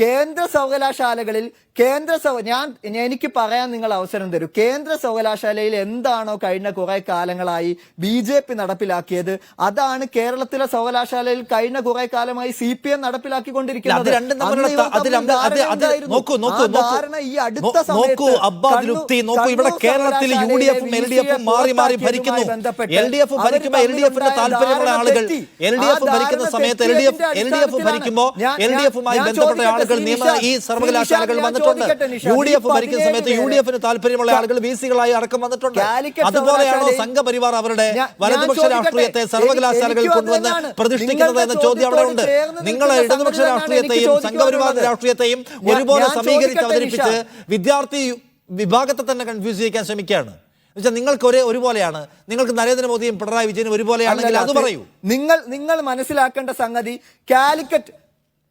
കേന്ദ്ര സർവകലാശാലകളിൽ എനിക്ക് പറയാൻ നിങ്ങൾ അവസരം തരൂ. കേന്ദ്ര സർവകലാശാലയിൽ എന്താണോ കഴിഞ്ഞ കുറെ കാലങ്ങളായി BJP നടപ്പിലാക്കിയത്, അതാണ് കേരളത്തിലെ സർവകലാശാലയിൽ കഴിഞ്ഞ കുറെ കാലമായി CPM നടപ്പിലാക്കിക്കൊണ്ടിരിക്കുന്നത്. ഇവിടെ കേരളത്തിൽ UDF-ഉം LDF-ഉം മാറി മാറി ഭരിക്കുന്നു. LDF ഭരിക്കുമ്പോൾ LDF-ന്റെ താല്പര്യമുള്ള ആളുകൾ, LDF ഭരിക്കുന്ന സമയത്ത് LDF ഭരിക്കുമ്പോൾ LDF-ഉമായി ബന്ധപ്പെട്ട ആളുകൾ ഈ സർവകലാശാലകൾ വന്നിട്ടുണ്ട്. UDF ഭരിക്കുന്ന സമയത്ത് UDF-ന് താല്പര്യമുള്ള ആളുകൾ VC-കളായി അടക്കം വന്നിട്ടുണ്ട്. അതുപോലെയാണോ സംഘപരിവാർ അവരുടെ വലതുപക്ഷ രാഷ്ട്രീയത്തെ സർവകലാശാലകൾ കൊണ്ടുവന്ന് പ്രതിഷ്ഠിക്കുന്നത് എന്ന ചോദ്യം അവിടെ ഉണ്ട്. നിങ്ങൾ ഇടതുപക്ഷ രാഷ്ട്രീയത്തെയും സംഘപരിവാർ രാഷ്ട്രീയത്തെയും ഒരുപോലെ സമീകരിച്ച് അവതരിപ്പിച്ച് വിദ്യാർത്ഥി വിഭാഗത്തെ തന്നെ കൺഫ്യൂസ് ചെയ്യിക്കാൻ ശ്രമിക്കുകയാണ്. എന്നുവെച്ചാൽ നിങ്ങൾക്ക് ഒരുപോലെയാണ്, നിങ്ങൾക്ക് നരേന്ദ്രമോദിയും പിണറായി വിജയനും ഒരുപോലെയാണെങ്കിൽ അത് പറയൂ. നിങ്ങൾ മനസ്സിലാക്കേണ്ട സംഗതി,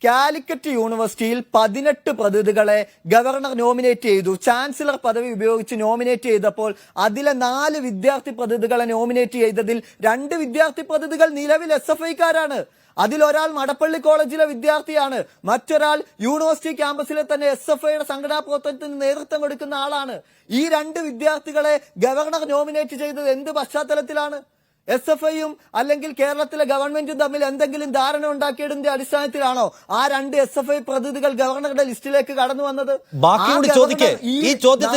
കാലിക്കറ്റ് യൂണിവേഴ്സിറ്റിയിൽ 18 പ്രതിനിധികളെ ഗവർണർ നോമിനേറ്റ് ചെയ്തു. ചാൻസലർ പദവി ഉപയോഗിച്ച് നോമിനേറ്റ് ചെയ്തപ്പോൾ അതിലെ 4 വിദ്യാർത്ഥി പ്രതിനിധികളെ നോമിനേറ്റ് ചെയ്തതിൽ 2 വിദ്യാർത്ഥി പ്രതിനിധികൾ നിലവിൽ SFI-ക്കാരാണ്. അതിലൊരാൾ മടപ്പള്ളി കോളേജിലെ വിദ്യാർത്ഥിയാണ്, മറ്റൊരാൾ യൂണിവേഴ്സിറ്റി ക്യാമ്പസിലെ തന്നെ SFI-യുടെ സംഘടനാ പ്രവർത്തനത്തിന് നേതൃത്വം കൊടുക്കുന്ന ആളാണ്. ഈ 2 വിദ്യാർത്ഥികളെ ഗവർണർ നോമിനേറ്റ് ചെയ്തത് എന്ത് പശ്ചാത്തലത്തിലാണ്? SFI-യും അല്ലെങ്കിൽ കേരളത്തിലെ ഗവൺമെന്റും തമ്മിൽ എന്തെങ്കിലും ധാരണ ഉണ്ടാക്കിയതിന്റെ അടിസ്ഥാനത്തിലാണോ ആ 2 SFI പ്രതിനിധികൾ ഗവർണറുടെ ലിസ്റ്റിലേക്ക് കടന്നു വന്നത്? ഈ ചോദ്യം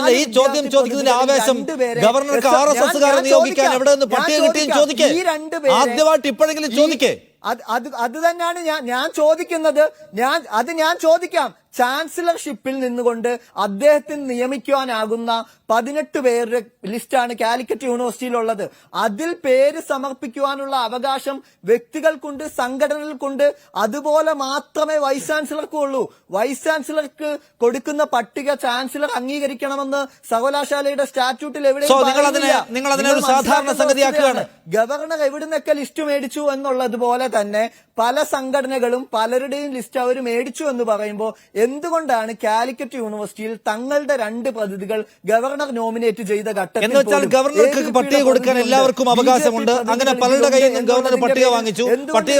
ചോദിക്കുന്നതിന്റെ ആവേശം ഗവർണർക്ക് RSS-കാരെ നിയോഗിക്കാൻ എവിടെ നിന്ന് പട്ടിക കിട്ടിയെന്ന് ചോദിക്കേ. ആദ്യമായിട്ട് ഇപ്പോഴെങ്കിലും ചോദിക്കേ. അത് തന്നെയാണ് ഞാൻ ചോദിക്കുന്നത്. ഞാൻ ചോദിക്കാം. ചാൻസലർഷിപ്പിൽ നിന്നുകൊണ്ട് അദ്ദേഹത്തിന് നിയമിക്കുവാനാകുന്ന 18 പേരുടെ ലിസ്റ്റാണ് കാലിക്കറ്റ് യൂണിവേഴ്സിറ്റിയിലുള്ളത്. അതിൽ പേര് സമർപ്പിക്കുവാനുള്ള അവകാശം വ്യക്തികൾക്കുണ്ട്, സംഘടനകൾക്കുണ്ട്. അതുപോലെ മാത്രമേ വൈസ് ചാൻസലർക്കും ഉള്ളൂ. വൈസ് ചാൻസലർക്ക് കൊടുക്കുന്ന പട്ടിക ചാൻസലർ അംഗീകരിക്കണമെന്ന് സർവകലാശാലയുടെ സ്റ്റാറ്റ്യൂട്ടിൽ എവിടെയും സാധാരണ സംഗതിയാക്കുകയാണ്. ഗവർണർ എവിടുന്നൊക്കെ ലിസ്റ്റ് മേടിച്ചു എന്നുള്ളതുപോലെ തന്നെ പല സംഘടനകളും പലരുടെയും ലിസ്റ്റ് അവർ മേടിച്ചു എന്ന് പറയുമ്പോൾ എന്തുകൊണ്ടാണ് കാലിക്കറ്റ് യൂണിവേഴ്സിറ്റിയിൽ തങ്ങളുടെ 2 പ്രതിനിധികൾ ഗവർണർ നോമിനേറ്റ് ചെയ്ത ഘട്ടത്തിൽ എന്ന് വെച്ചാൽ ഗവർണർക്ക് പട്ടിക കൊടുക്കാൻ എല്ലാവർക്കും അവകാശമുണ്ട്. അങ്ങനെ പലരുടെ കയ്യിൽ നിന്നും ഗവർണർ പട്ടിക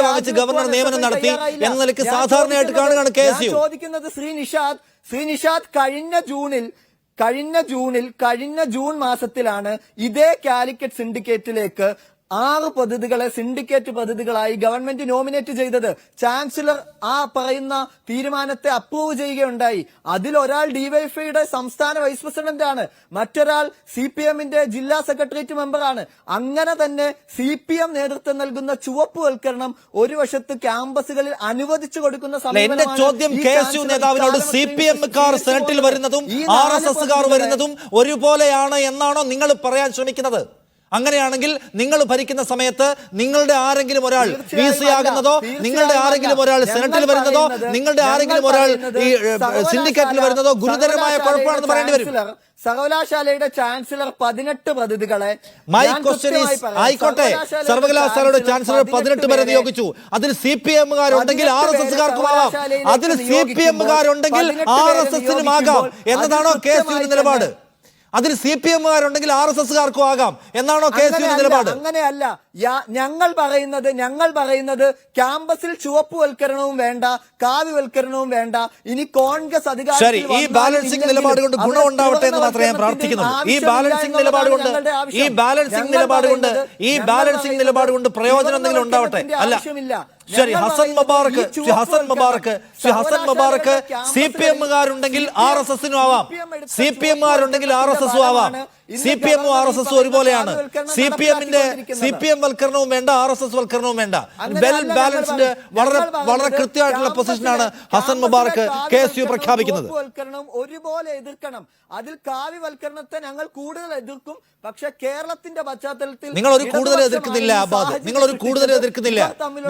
വാങ്ങിച്ച് ഗവർണർ നിയമനം നടത്തി എന്ന നിലയ്ക്ക് സാധാരണയായിട്ട് കാണുകയാണ് KSU. ചോദിക്കുന്നത് ശ്രീ നിഷാദ് കഴിഞ്ഞ ജൂൺ മാസത്തിലാണ് ഇതേ കാലിക്കറ്റ് സിൻഡിക്കേറ്റിലേക്ക് 6 പ്രതിനിധികളെ സിൻഡിക്കേറ്റ് പ്രതിനിധികളായി ഗവൺമെന്റ് നോമിനേറ്റ് ചെയ്തത്. ചാൻസലർ ആ പറയുന്ന തീരുമാനത്തെ അപ്രൂവ് ചെയ്യുകയുണ്ടായി. അതിലൊരാൾ DYFIയുടെ സംസ്ഥാന വൈസ് പ്രസിഡന്റ് ആണ്, മറ്റൊരാൾ CPM-ന്റെ ജില്ലാ സെക്രട്ടേറിയറ്റ് മെമ്പറാണ്. അങ്ങനെ തന്നെ CPM നേതൃത്വം നൽകുന്ന ചുവപ്പുവൽക്കരണം ഒരു വശത്ത് ക്യാമ്പസുകളിൽ അനുവദിച്ചു കൊടുക്കുന്ന എന്റെ ചോദ്യം KSU നേതാവിനോട് CPM-കാർ സെനറ്റിൽ വരുന്നതും RSS-കാർ വരുന്നതും ഒരുപോലെയാണ് എന്നാണോ നിങ്ങൾ പറയാൻ ശ്രമിക്കുന്നത്? അങ്ങനെയാണെങ്കിൽ നിങ്ങൾ ഭരിക്കുന്ന സമയത്ത് നിങ്ങളുടെ ആരെങ്കിലും ഒരാൾ VC ആകുന്നതോ, നിങ്ങളുടെ ആരെങ്കിലും ഒരാൾ സെനറ്റിൽ വരുന്നതോ, നിങ്ങളുടെ ആരെങ്കിലും ഒരാൾ ഈ സിൻഡിക്കേറ്റിൽ വരുന്നതോ ഗുരുതരമായ കുഴപ്പമാണെന്ന് പറയേണ്ടി വരും. സർവകലാശാലയുടെ ചാൻസലർ 18 പ്രതിനിധികളെ ആയിക്കോട്ടെ, സർവകലാശാലയുടെ ചാൻസലർ 18 പേരെ നിയോഗിച്ചു. അതിൽ CPM-കാരുണ്ടെങ്കിൽ RSS-കാർക്കും ആവാം, അതിൽ CPM-കാരുണ്ടെങ്കിൽ RSS-നും ആകാം എന്നതാണോ KSU-ന്റെ നിലപാട്? അതിൽ CPM-കാരുണ്ടെങ്കിൽ RSS-കാർക്കും ആകാം എന്നാണോ KSU-ന്റെ നിലപാട്? അങ്ങനെയല്ല. ഞങ്ങൾ പറയുന്നത് ക്യാമ്പസിൽ ചുവപ്പുവൽക്കരണവും വേണ്ട, കാവ്യവൽക്കരണവും വേണ്ട. ഇനി കോൺഗ്രസ് അധികാരത്തിൽ ഈ ബാലൻസിംഗ് നിലപാട് കൊണ്ട് ഗുണം ഉണ്ടാവട്ടെ എന്ന് മാത്രമേ ഞാൻ പ്രാർത്ഥിക്കുന്നുള്ളൂ. ഈ ബാലൻസിംഗ് നിലപാട് കൊണ്ട് പ്രയോജനം എന്തെങ്കിലും ഉണ്ടാവട്ടെ. അല്ല ശരി, ഹസൻ മുബാറക്ക് CPM-കാരുണ്ടെങ്കിൽ RSS-നും ആവാം, CPM-കാരുണ്ടെങ്കിൽ RSS-ഉം ആവാം. CPM-ഉം RSS-ഉം ഒരുപോലെയാണ്. CPM വൽക്കരണവും വേണ്ട, RSS വൽക്കരണവും വേണ്ട. വെൽ ബാലൻസ്ഡ്, വളരെ കൃത്യമായിട്ടുള്ള പൊസിഷനാണ് ഹസൻ മുബാറക്ക് KSU പ്രഖ്യാപിക്കുന്നത്. ഒരുപോലെ എതിർക്കണം. അതിൽ കാവ്യവൽക്കരണത്തെ ഞങ്ങൾ കൂടുതൽ എതിർക്കും. പക്ഷെ കേരളത്തിന്റെ പശ്ചാത്തലത്തിൽ നിങ്ങളൊരു കൂടുതൽ എതിർക്കുന്നില്ല.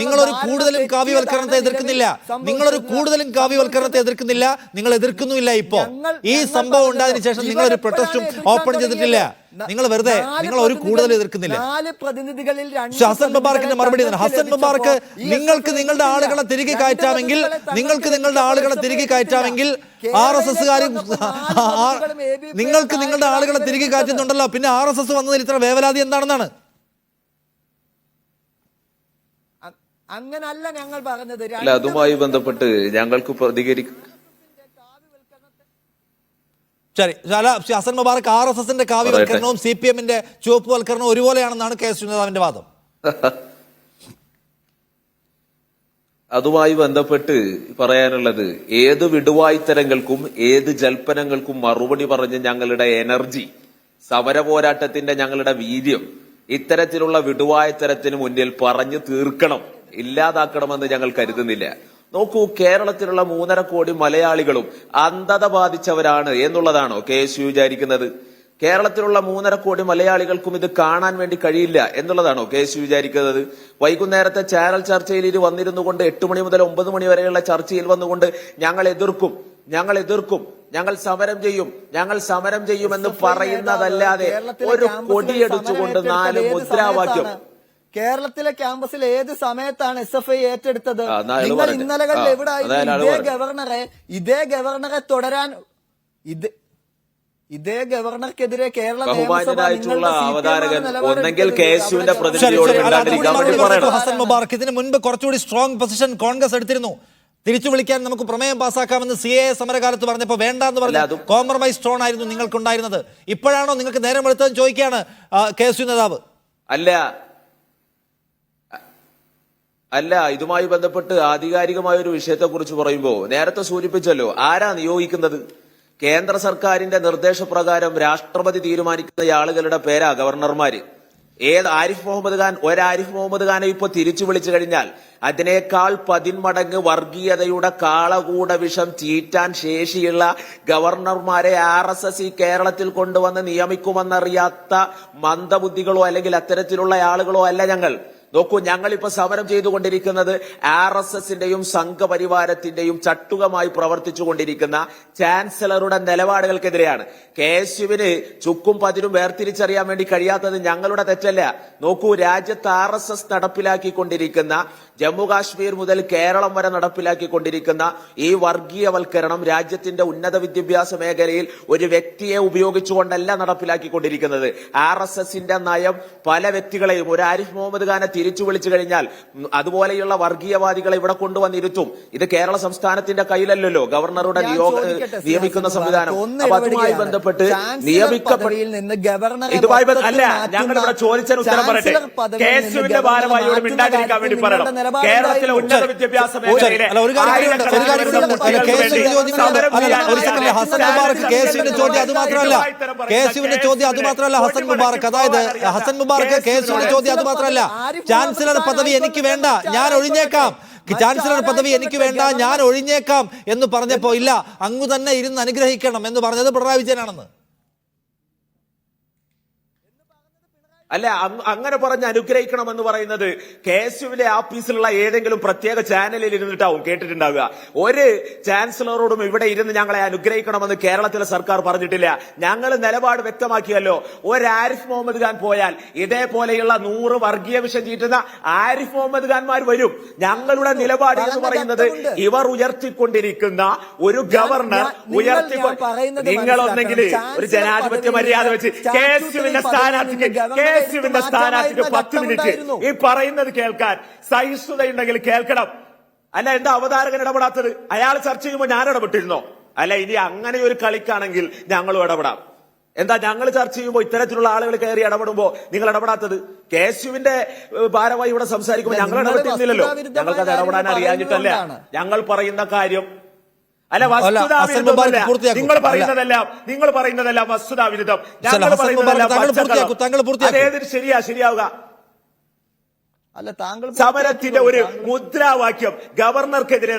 നിങ്ങളൊരു കൂടുതലും കാവ്യവൽക്കരണത്തെ എതിർക്കുന്നില്ല. നിങ്ങൾ എതിർക്കുന്നില്ല. ഇപ്പോ ഈ സംഭവം ഉണ്ടായതിനു ശേഷം നിങ്ങളൊരു പ്രൊട്ടസ്റ്റും ഓപ്പൺ ചെയ്തിട്ടില്ല. നിങ്ങൾ ഒരു കൂടുതൽ എതിർക്കുന്നില്ല. ഹസൻ മുബാറക്കിന്റെ മറുപടി തന്നെ. ഹസൻ മുബാറക്ക് നിങ്ങൾക്ക് നിങ്ങളുടെ ആളുകളെ തിരികെ കയറ്റാമെങ്കിൽ RSS-കാരും നിങ്ങൾക്ക് നിങ്ങളുടെ ആളുകളെ തിരികെ കയറ്റുന്നുണ്ടല്ലോ, പിന്നെ RSS വന്നതിൽ ഇത്ര വേവലാതി എന്താണെന്നാണ്? അങ്ങനല്ല ഞങ്ങൾ പറഞ്ഞത്. അതുമായി ബന്ധപ്പെട്ട് ഞങ്ങൾക്ക് ശരി, ഹസൻ മുബാറക് RSSന്റെ കാവ്യവൽക്കരണവും CPMന്റെ ചുവപ്പുവൽക്കരണവും ഒരുപോലെയാണെന്നാണ് കെ എസ് നേതാവിന്റെ വാദം. അതുമായി ബന്ധപ്പെട്ട് പറയാനുള്ളത്, ഏത് വിടുവായ്ത്തരങ്ങൾക്കും ഏത് ജൽപ്പനങ്ങൾക്കും മറുപടി പറഞ്ഞ് ഞങ്ങളുടെ എനർജി, സമര പോരാട്ടത്തിന്റെ ഞങ്ങളുടെ വീര്യം ഇത്തരത്തിലുള്ള വിടുവായത്തരത്തിന് മുന്നിൽ പറഞ്ഞു തീർക്കണം, ഇല്ലാതാക്കണമെന്ന് ഞങ്ങൾ കരുതുന്നില്ല. നോക്കൂ, കേരളത്തിലുള്ള 3.5 കോടി മലയാളികളും അന്ധത ബാധിച്ചവരാണ് എന്നുള്ളതാണോ KSU വിചാരിക്കുന്നത്? കേരളത്തിലുള്ള 3.5 കോടി മലയാളികൾക്കും ഇത് കാണാൻ വേണ്ടി കഴിയില്ല എന്നുള്ളതാണോ KSU വിചാരിക്കുന്നത്? വൈകുന്നേരത്തെ ചാനൽ ചർച്ചയിൽ ഇത് വന്നിരുന്നു കൊണ്ട് 8 മണി മുതൽ 9 മണി വരെയുള്ള ചർച്ചയിൽ വന്നുകൊണ്ട് ഞങ്ങൾ എതിർക്കും, ഞങ്ങൾ സമരം ചെയ്യുമെന്ന് പറയുന്നതല്ലാതെ ഒരു കൊടിയടിച്ചുകൊണ്ട് 4 മുദ്രാവാക്യം. കേരളത്തിലെ ക്യാമ്പസിൽ ഏത് സമയത്താണ് SFI ഏറ്റെടുത്തത്? നിങ്ങൾ ഇന്നലകളിൽ എവിടെയായിരുന്നു? ഇതേ ഗവർണറെ തുടരാൻ ഇതേ ഗവർണർക്കെതിരെ കേരള ബഹുമാന്യനായിട്ടുള്ള അവതാരകൻ ഒന്നെങ്കിൽ KSUവിന്റെ പ്രതിനിധിയോട് ഹസൻ മുബാറക്, ഇതിന് മുൻപ് കുറച്ചുകൂടി സ്ട്രോങ് പൊസിഷൻ കോൺഗ്രസ് എടുത്തിരുന്നു. തിരിച്ചു വിളിക്കാൻ നമുക്ക് പ്രമേയം പാസ്സാക്കാമെന്ന് CAA സമരകാലത്ത് പറഞ്ഞപ്പോ വേണ്ടെന്ന് പറഞ്ഞു. കോംപ്രമൈസ് ടോൺ ആയിരുന്നു നിങ്ങൾക്കുണ്ടായിരുന്നത്. ഇപ്പോഴാണോ നിങ്ങൾക്ക് നേരം എടുത്തതെന്ന് ചോദിക്കുകയാണ് KSU നേതാവ്. അല്ല, ഇതുമായി ബന്ധപ്പെട്ട് ആധികാരികമായ ഒരു വിഷയത്തെ കുറിച്ച് പറയുമ്പോൾ നേരത്തെ സൂചിപ്പിച്ചല്ലോ, ആരാ നിയോഗിക്കുന്നത്? കേന്ദ്ര സർക്കാരിന്റെ നിർദ്ദേശപ്രകാരം രാഷ്ട്രപതി തീരുമാനിക്കുന്ന ആളുകളുടെ പേരാ ഗവർണർമാര്. ആരിഫ് മുഹമ്മദ് ഖാനെ ഇപ്പൊ തിരിച്ചു വിളിച്ചു കഴിഞ്ഞാൽ അതിനേക്കാൾ 10 മടങ്ങ് വർഗീയതയുടെ കാളകൂട വിഷം ചീറ്റാൻ ശേഷിയുള്ള ഗവർണർമാരെ RSS ഈ കേരളത്തിൽ കൊണ്ടുവന്ന് നിയമിക്കുമെന്നറിയാത്ത മന്ദബുദ്ധികളോ അല്ലെങ്കിൽ അത്തരത്തിലുള്ള ആളുകളോ അല്ല ഞങ്ങൾ. നോക്കൂ, ഞങ്ങളിപ്പോ സമരം ചെയ്തുകൊണ്ടിരിക്കുന്നത് RSSന്റെയും സംഘപരിവാരത്തിന്റെയും ചട്ടുകമായി പ്രവർത്തിച്ചുകൊണ്ടിരിക്കുന്ന ചാൻസലറുടെ നിലപാടുകൾക്കെതിരെയാണ്. KSUവിന് ചുക്കും പതിരും വേർതിരിച്ചറിയാൻ വേണ്ടി കഴിയാത്തത് ഞങ്ങളുടെ തെറ്റല്ല. നോക്കൂ, രാജ്യത്ത് RSS നടപ്പിലാക്കിക്കൊണ്ടിരിക്കുന്ന, ജമ്മു കാശ്മീർ മുതൽ കേരളം വരെ നടപ്പിലാക്കിക്കൊണ്ടിരിക്കുന്ന ഈ വർഗീയവൽക്കരണം രാജ്യത്തിന്റെ ഉന്നത വിദ്യാഭ്യാസ മേഖലയിൽ ഒരു വ്യക്തിയെ ഉപയോഗിച്ചുകൊണ്ടല്ല നടപ്പിലാക്കിക്കൊണ്ടിരിക്കുന്നത്. RSSന്റെ നയം പല വ്യക്തികളെയും, ഒരു ആരിഫ് മുഹമ്മദ് ഖാനെ തിരിച്ചു വിളിച്ചു കഴിഞ്ഞാൽ അതുപോലെയുള്ള വർഗീയവാദികളെ ഇവിടെ കൊണ്ടുവന്നിരുത്തും. ഇത് കേരള സംസ്ഥാനത്തിന്റെ കയ്യിലല്ലല്ലോ ഗവർണറുടെ നിയമിക്കുന്ന സംവിധാനം. അപ്പൊ അതുമായി ബന്ധപ്പെട്ട് ഇതുമായി അല്ല, ഞങ്ങളിവിടെ ചോദിച്ചതിന് ഉത്തരം പറയട്ടെ. KSUവിന്റെ ഭാരവാഹിയോട് മിണ്ടാതിരിക്കാൻ വേണ്ടി പറയണം. കേരളത്തിലെ ഉന്നത വിദ്യാഭ്യാസ മേഖലയിലെ KSUവിന്റെ ചോദ്യം അത് മാത്രമല്ല ഹസൻ മുബാറക്, അതായത് ഹസൻ മുബാറക് KSUവിന്റെ ചോദ്യം അത് മാത്രമല്ല, ചാൻസലർ പദവി എനിക്ക് വേണ്ട, ഞാൻ ഒഴിഞ്ഞേക്കാം, ചാൻസലർ പദവി എനിക്ക് വേണ്ട, ഞാൻ ഒഴിഞ്ഞേക്കാം എന്ന് പറഞ്ഞപ്പോ ഇല്ല, അങ്ങ് തന്നെ ഇരുന്ന് അനുഗ്രഹിക്കണം എന്ന് പറഞ്ഞത് പിണറായി വിജയനാണെന്ന്. അല്ല, അങ്ങനെ പറഞ്ഞ് അനുഗ്രഹിക്കണമെന്ന് പറയുന്നത് KSUവിന്റെ ആഫീസിലുള്ള ഏതെങ്കിലും പ്രത്യേക ചാനലിൽ ഇരുന്നിട്ടാവും കേട്ടിട്ടുണ്ടാവുക. ഒരു ചാൻസലറോടും ഇവിടെ ഇരുന്ന് ഞങ്ങളെ അനുഗ്രഹിക്കണമെന്ന് കേരളത്തിലെ സർക്കാർ പറഞ്ഞിട്ടില്ല. ഞങ്ങൾ നിലപാട് വ്യക്തമാക്കിയല്ലോ. ഒരു ആരിഫ് മുഹമ്മദ് ഖാൻ പോയാൽ ഇതേപോലെയുള്ള 100 വർഗീയ വിഷം ചീറ്റുന്ന ആരിഫ് മുഹമ്മദ് ഖാൻമാർ വരും. ഞങ്ങളുടെ നിലപാട് എന്ന് പറയുന്നത് ഇവർ ഉയർത്തിക്കൊണ്ടിരിക്കുന്ന ഒരു ഗവർണർ നിങ്ങളൊന്നെങ്കിൽ ഒരു ജനാധിപത്യ മര്യാദ വെച്ച് KSUവിന്റെ സ്ഥാനാർത്ഥിക്ക് 10 മിനിറ്റ് ഈ പറയുന്നത് കേൾക്കാൻ സഹിഷ്ണുതയുണ്ടെങ്കിൽ കേൾക്കണം. അല്ല, എന്താ അവതാരകൻ ഇടപെടാത്തത്? അയാൾ ചർച്ച ചെയ്യുമ്പോൾ ഞാൻ ഇടപെട്ടിരുന്നോ? അല്ല, ഇനി അങ്ങനെ ഒരു കളിക്കാണെങ്കിൽ ഞങ്ങളും ഇടപെടാം. എന്താ, ഞങ്ങൾ ചർച്ച ചെയ്യുമ്പോൾ ഇത്തരത്തിലുള്ള ആളുകൾ കയറി ഇടപെടുമ്പോ നിങ്ങൾ ഇടപെടാത്തത്? KSUവിന്റെ ഭാരവാഹി ഇവിടെ സംസാരിക്കുമ്പോൾ ഞങ്ങൾ ഇടപെട്ടിരുന്നില്ലല്ലോ. ഞങ്ങൾക്കത് ഇടപെടാൻ അറിയാഞ്ഞിട്ടല്ല. ഞങ്ങൾ പറയുന്ന കാര്യം അല്ല, നിങ്ങൾ പറയുന്നതെല്ലാം വസ്തുതാവിരുദ്ധം, ഞങ്ങൾ പറയുന്നതെല്ലാം ശരിയാവുക. അല്ല, താങ്കൾ സമരത്തിന്റെ ഒരു മുദ്രാവാക്യം ഗവർണർക്കെതിരെ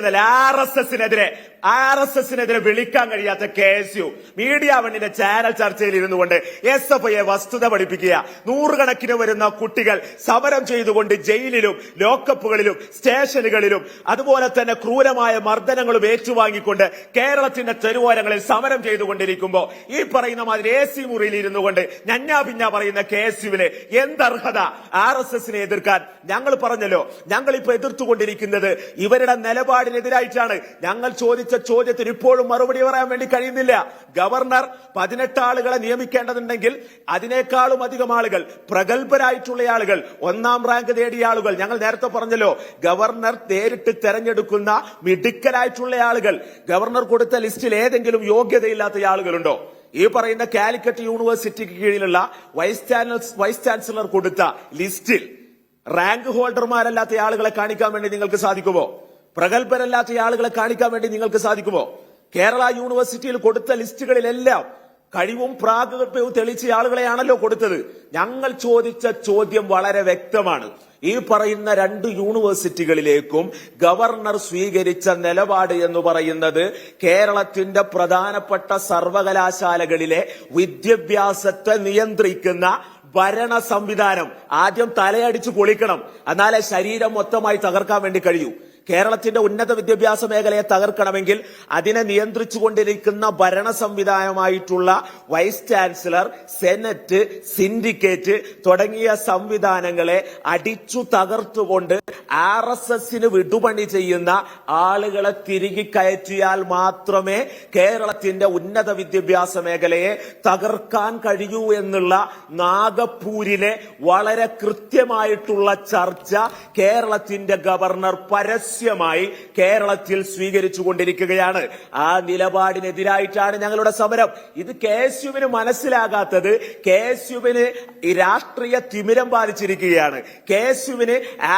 RSSനെതിരെ വിളിക്കാൻ കഴിയാത്ത KSU മീഡിയ വണ്ണിന്റെ ചാനൽ ചർച്ചയിൽ ഇരുന്നു കൊണ്ട് SFIയെ വസ്തുത പഠിപ്പിക്കുക. 100 കണക്കിന് വരുന്ന കുട്ടികൾ സമരം ചെയ്തുകൊണ്ട് ജയിലിലും ലോക്കപ്പുകളിലും സ്റ്റേഷനുകളിലും അതുപോലെ തന്നെ ക്രൂരമായ മർദ്ദനങ്ങളും ഏറ്റുവാങ്ങിക്കൊണ്ട് കേരളത്തിന്റെ തെരുവോരങ്ങളിൽ സമരം ചെയ്തുകൊണ്ടിരിക്കുമ്പോൾ ഈ പറയുന്ന മാതിരി AC മുറിയിൽ ഇരുന്നു കൊണ്ട് ഞഞ്ഞാ പിഞ്ഞാ പറയുന്ന KSUവിന് എന്തർഹത RSSനെ എതിർക്കാൻ? ഞങ്ങൾ പറഞ്ഞല്ലോ, ഞങ്ങൾ ഇപ്പൊ എതിർത്തുകൊണ്ടിരിക്കുന്നത് ഇവരുടെ നിലപാടിനെതിരായിട്ടാണ്. ഞങ്ങൾ ചോദിച്ച ചോദ്യത്തിന് ഇപ്പോഴും മറുപടി പറയാൻ വേണ്ടി കഴിയുന്നില്ല. ഗവർണർ 18 ആളുകളെ നിയമിക്കേണ്ടതുണ്ടെങ്കിൽ അതിനേക്കാളും അധികം ആളുകൾ, പ്രഗത്ഭരായിട്ടുള്ള ആളുകൾ, 1ാം റാങ്ക് നേടിയ ആളുകൾ, ഞങ്ങൾ നേരത്തെ പറഞ്ഞല്ലോ, ഗവർണർ നേരിട്ട് തെരഞ്ഞെടുക്കുന്ന മിടുക്കരായിട്ടുള്ള ആളുകൾ, ഗവർണർ കൊടുത്ത ലിസ്റ്റിൽ ഏതെങ്കിലും യോഗ്യതയില്ലാത്ത ആളുകളുണ്ടോ? ഈ പറയുന്ന കാലിക്കറ്റ് യൂണിവേഴ്സിറ്റിക്ക് കീഴിലുള്ള വൈസ് ചാൻസലർ കൊടുത്ത ലിസ്റ്റിൽ റാങ്ക് ഹോൾഡർമാരല്ലാത്ത ആളുകളെ കാണിക്കാൻ വേണ്ടി നിങ്ങൾക്ക് സാധിക്കുമോ? പ്രഗത്ഭരല്ലാത്ത ആളുകളെ കാണിക്കാൻ വേണ്ടി നിങ്ങൾക്ക് സാധിക്കുമോ? കേരള യൂണിവേഴ്സിറ്റിയിൽ കൊടുത്ത ലിസ്റ്റുകളിലെല്ലാം കഴിവും പ്രാഗൽഭ്യവും തെളിയിച്ച ആളുകളെയാണല്ലോ കൊടുത്തത്. ഞങ്ങൾ ചോദിച്ച ചോദ്യം വളരെ വ്യക്തമാണ്. ഈ പറയുന്ന 2 യൂണിവേഴ്സിറ്റികളിലേക്കും ഗവർണർ സ്വീകരിച്ച നിലപാട് എന്ന് പറയുന്നത് കേരളത്തിന്റെ പ്രധാനപ്പെട്ട സർവകലാശാലകളിലെ വിദ്യാഭ്യാസത്തെ നിയന്ത്രിക്കുന്ന ഭരണ സംവിധാനം ആദ്യം തലയടിച്ചു പൊളിക്കണം, എന്നാലേ ശരീരം മൊത്തമായി തകർക്കാൻ വേണ്ടി കഴിയൂ. കേരളത്തിന്റെ ഉന്നത വിദ്യാഭ്യാസ മേഖലയെ തകർക്കണമെങ്കിൽ അതിനെ നിയന്ത്രിച്ചുകൊണ്ടിരിക്കുന്ന ഭരണ സംവിധാനമായിട്ടുള്ള വൈസ് ചാൻസലർ, സെനറ്റ്, സിൻഡിക്കേറ്റ് തുടങ്ങിയ സംവിധാനങ്ങളെ അടിച്ചു തകർത്തുകൊണ്ട് RSSന് വിടുപണി ചെയ്യുന്ന ആളുകളെ തിരികെ കയറ്റിയാൽ മാത്രമേ കേരളത്തിന്റെ ഉന്നത വിദ്യാഭ്യാസ മേഖലയെ തകർക്കാൻ കഴിയൂ എന്നുള്ള നാഗപ്പൂരിലെ വളരെ കൃത്യമായിട്ടുള്ള ചർച്ച കേരളത്തിന്റെ ഗവർണർ പരസ്യമായി കേരളത്തിൽ സ്വീകരിച്ചുകൊണ്ടിരിക്കുകയാണ്. ആ നിലപാടിനെതിരായിട്ടാണ് ഞങ്ങളുടെ സമരം. ഇത് KSUവിന് മനസ്സിലാകാത്തത്, KSUവിന് രാഷ്ട്രീയ തിമിരം ബാധിച്ചിരിക്കുകയാണ്. KSUവിന്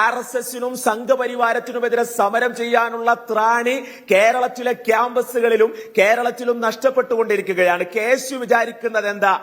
RSSനും സംഘപരിവാരത്തിനുമെതിരെ സമരം ചെയ്യാനുള്ള ത്രാണി കേരളത്തിലെ ക്യാമ്പസുകളിലും കേരളത്തിലും നഷ്ടപ്പെട്ടുകൊണ്ടിരിക്കുകയാണ്. KSU വിചാരിക്കുന്നത് എന്താ?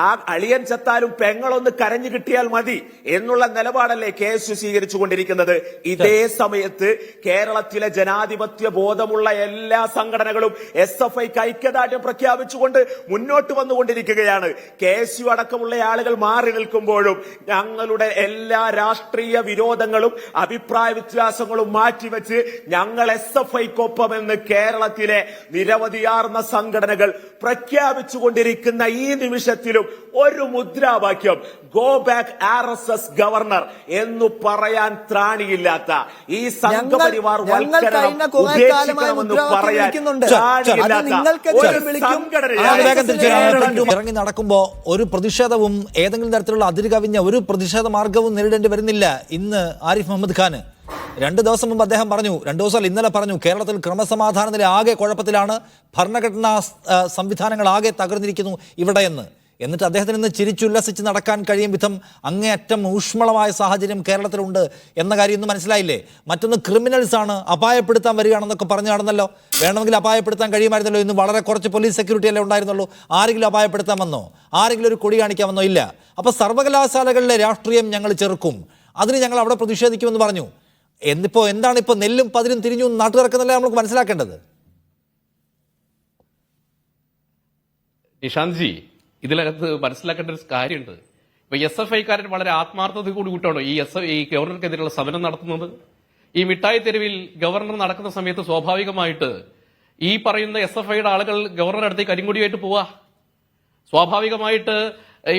ആ അളിയൻ ചത്താലും പെങ്ങളൊന്ന് കരഞ്ഞു കിട്ടിയാൽ മതി എന്നുള്ള നിലപാടല്ലേ KSU സ്വീകരിച്ചുകൊണ്ടിരിക്കുന്നത്. ഇതേ സമയത്ത് കേരളത്തിലെ ജനാധിപത്യ ബോധമുള്ള എല്ലാ സംഘടനകളും SFIക്ക് ഐക്യദാർഢ്യം പ്രഖ്യാപിച്ചുകൊണ്ട് മുന്നോട്ട് വന്നുകൊണ്ടിരിക്കുകയാണ്. KSU അടക്കമുള്ള ആളുകൾ മാറി നിൽക്കുമ്പോഴും ഞങ്ങളുടെ എല്ലാ രാഷ്ട്രീയ വിരോധങ്ങളും അഭിപ്രായ വ്യത്യാസങ്ങളും മാറ്റിവെച്ച് ഞങ്ങൾ SFIക്കൊപ്പമെന്ന് കേരളത്തിലെ നിരവധിയാർന്ന സംഘടനകൾ പ്രഖ്യാപിച്ചുകൊണ്ടിരിക്കുന്ന ഈ നിമിഷത്തിലും ഒരു മുദ്രാവാക്യം ഗോ ബാക്ക് RSS ഗവർണർ എന്ന് പറയാൻ ത്രാണിയില്ലാത്ത ഈ സംഘപരിവാർ വൽക്കരണം ഉപേക്ഷിക്കണമെന്ന് പറയാൻ ത്രാണിയില്ലാത്ത ഒരു സംഘടന ഇറങ്ങി നടക്കുമ്പോ ഒരു പ്രതിഷേധവും ഏതെങ്കിലും തരത്തിലുള്ള അതിരുകവിഞ്ഞ ഒരു പ്രതിഷേധ മാർഗവും നേരിടേണ്ടി വരുന്നില്ല. ഇന്ന് ആരിഫ് മുഹമ്മദ് ഖാൻ 2 ദിവസം മുമ്പ് അദ്ദേഹം പറഞ്ഞു, 2 ദിവസം ഇന്നലെ പറഞ്ഞു, കേരളത്തിൽ ക്രമസമാധാന നില ആകെ കുഴപ്പത്തിലാണ്, ഭരണഘടനാ സംവിധാനങ്ങൾ ആകെ തകർന്നിരിക്കുന്നു ഇവിടെയെന്ന്. എന്നിട്ട് അദ്ദേഹത്തിന് ഇന്ന് ചിരിച്ചുല്ലസിച്ച് നടക്കാൻ കഴിയും വിധം അങ്ങേയറ്റം ഊഷ്മളമായ സാഹചര്യം കേരളത്തിലുണ്ട് എന്ന കാര്യം ഇന്ന് മനസ്സിലായില്ലേ? മറ്റൊന്ന് ക്രിമിനൽസ് ആണ്, അപായപ്പെടുത്താൻ വരികയാണെന്നൊക്കെ പറഞ്ഞു നടന്നല്ലോ. വേണമെങ്കിൽ അപായപ്പെടുത്താൻ കഴിയുമായിരുന്നല്ലോ. ഇന്ന് വളരെ കുറച്ച് പോലീസ് സെക്യൂരിറ്റി അല്ലേ ഉണ്ടായിരുന്നുള്ളൂ. ആരെങ്കിലും അപായപ്പെടുത്താൻ വന്നോ? ആരെങ്കിലും ഒരു കൊടി കാണിക്കാമെന്നോ? ഇല്ല. അപ്പൊ സർവകലാശാലകളിലെ രാഷ്ട്രീയം ഞങ്ങൾ ചെറുക്കും, അതിന് ഞങ്ങൾ അവിടെ പ്രതിഷേധിക്കുമെന്ന് പറഞ്ഞു. എന്നിപ്പോ എന്താണ് ഇപ്പൊ നെല്ലും പതിരും തിരിഞ്ഞു നാട്ടുകാർക്കെന്നല്ലേ നമുക്ക് മനസ്സിലാക്കേണ്ടത്? നിഷാന്ത് ജി, ഇതിനകത്ത് മനസ്സിലാക്കേണ്ട ഒരു കാര്യമുണ്ട്. ഇപ്പൊ SFIക്കാരൻ വളരെ ആത്മാർത്ഥത കൂടിയിട്ടാണോ ഈ ഗവർണർക്കെതിരെയുള്ള സമരം നടത്തുന്നത്? ഈ മിഠായി തെരുവിൽ ഗവർണർ നടക്കുന്ന സമയത്ത് സ്വാഭാവികമായിട്ട് ഈ പറയുന്ന SFIയുടെ ആളുകൾ ഗവർണറുടെ അടുത്തേക്ക് കരിങ്കൊടിയായിട്ട് പോവാ. സ്വാഭാവികമായിട്ട്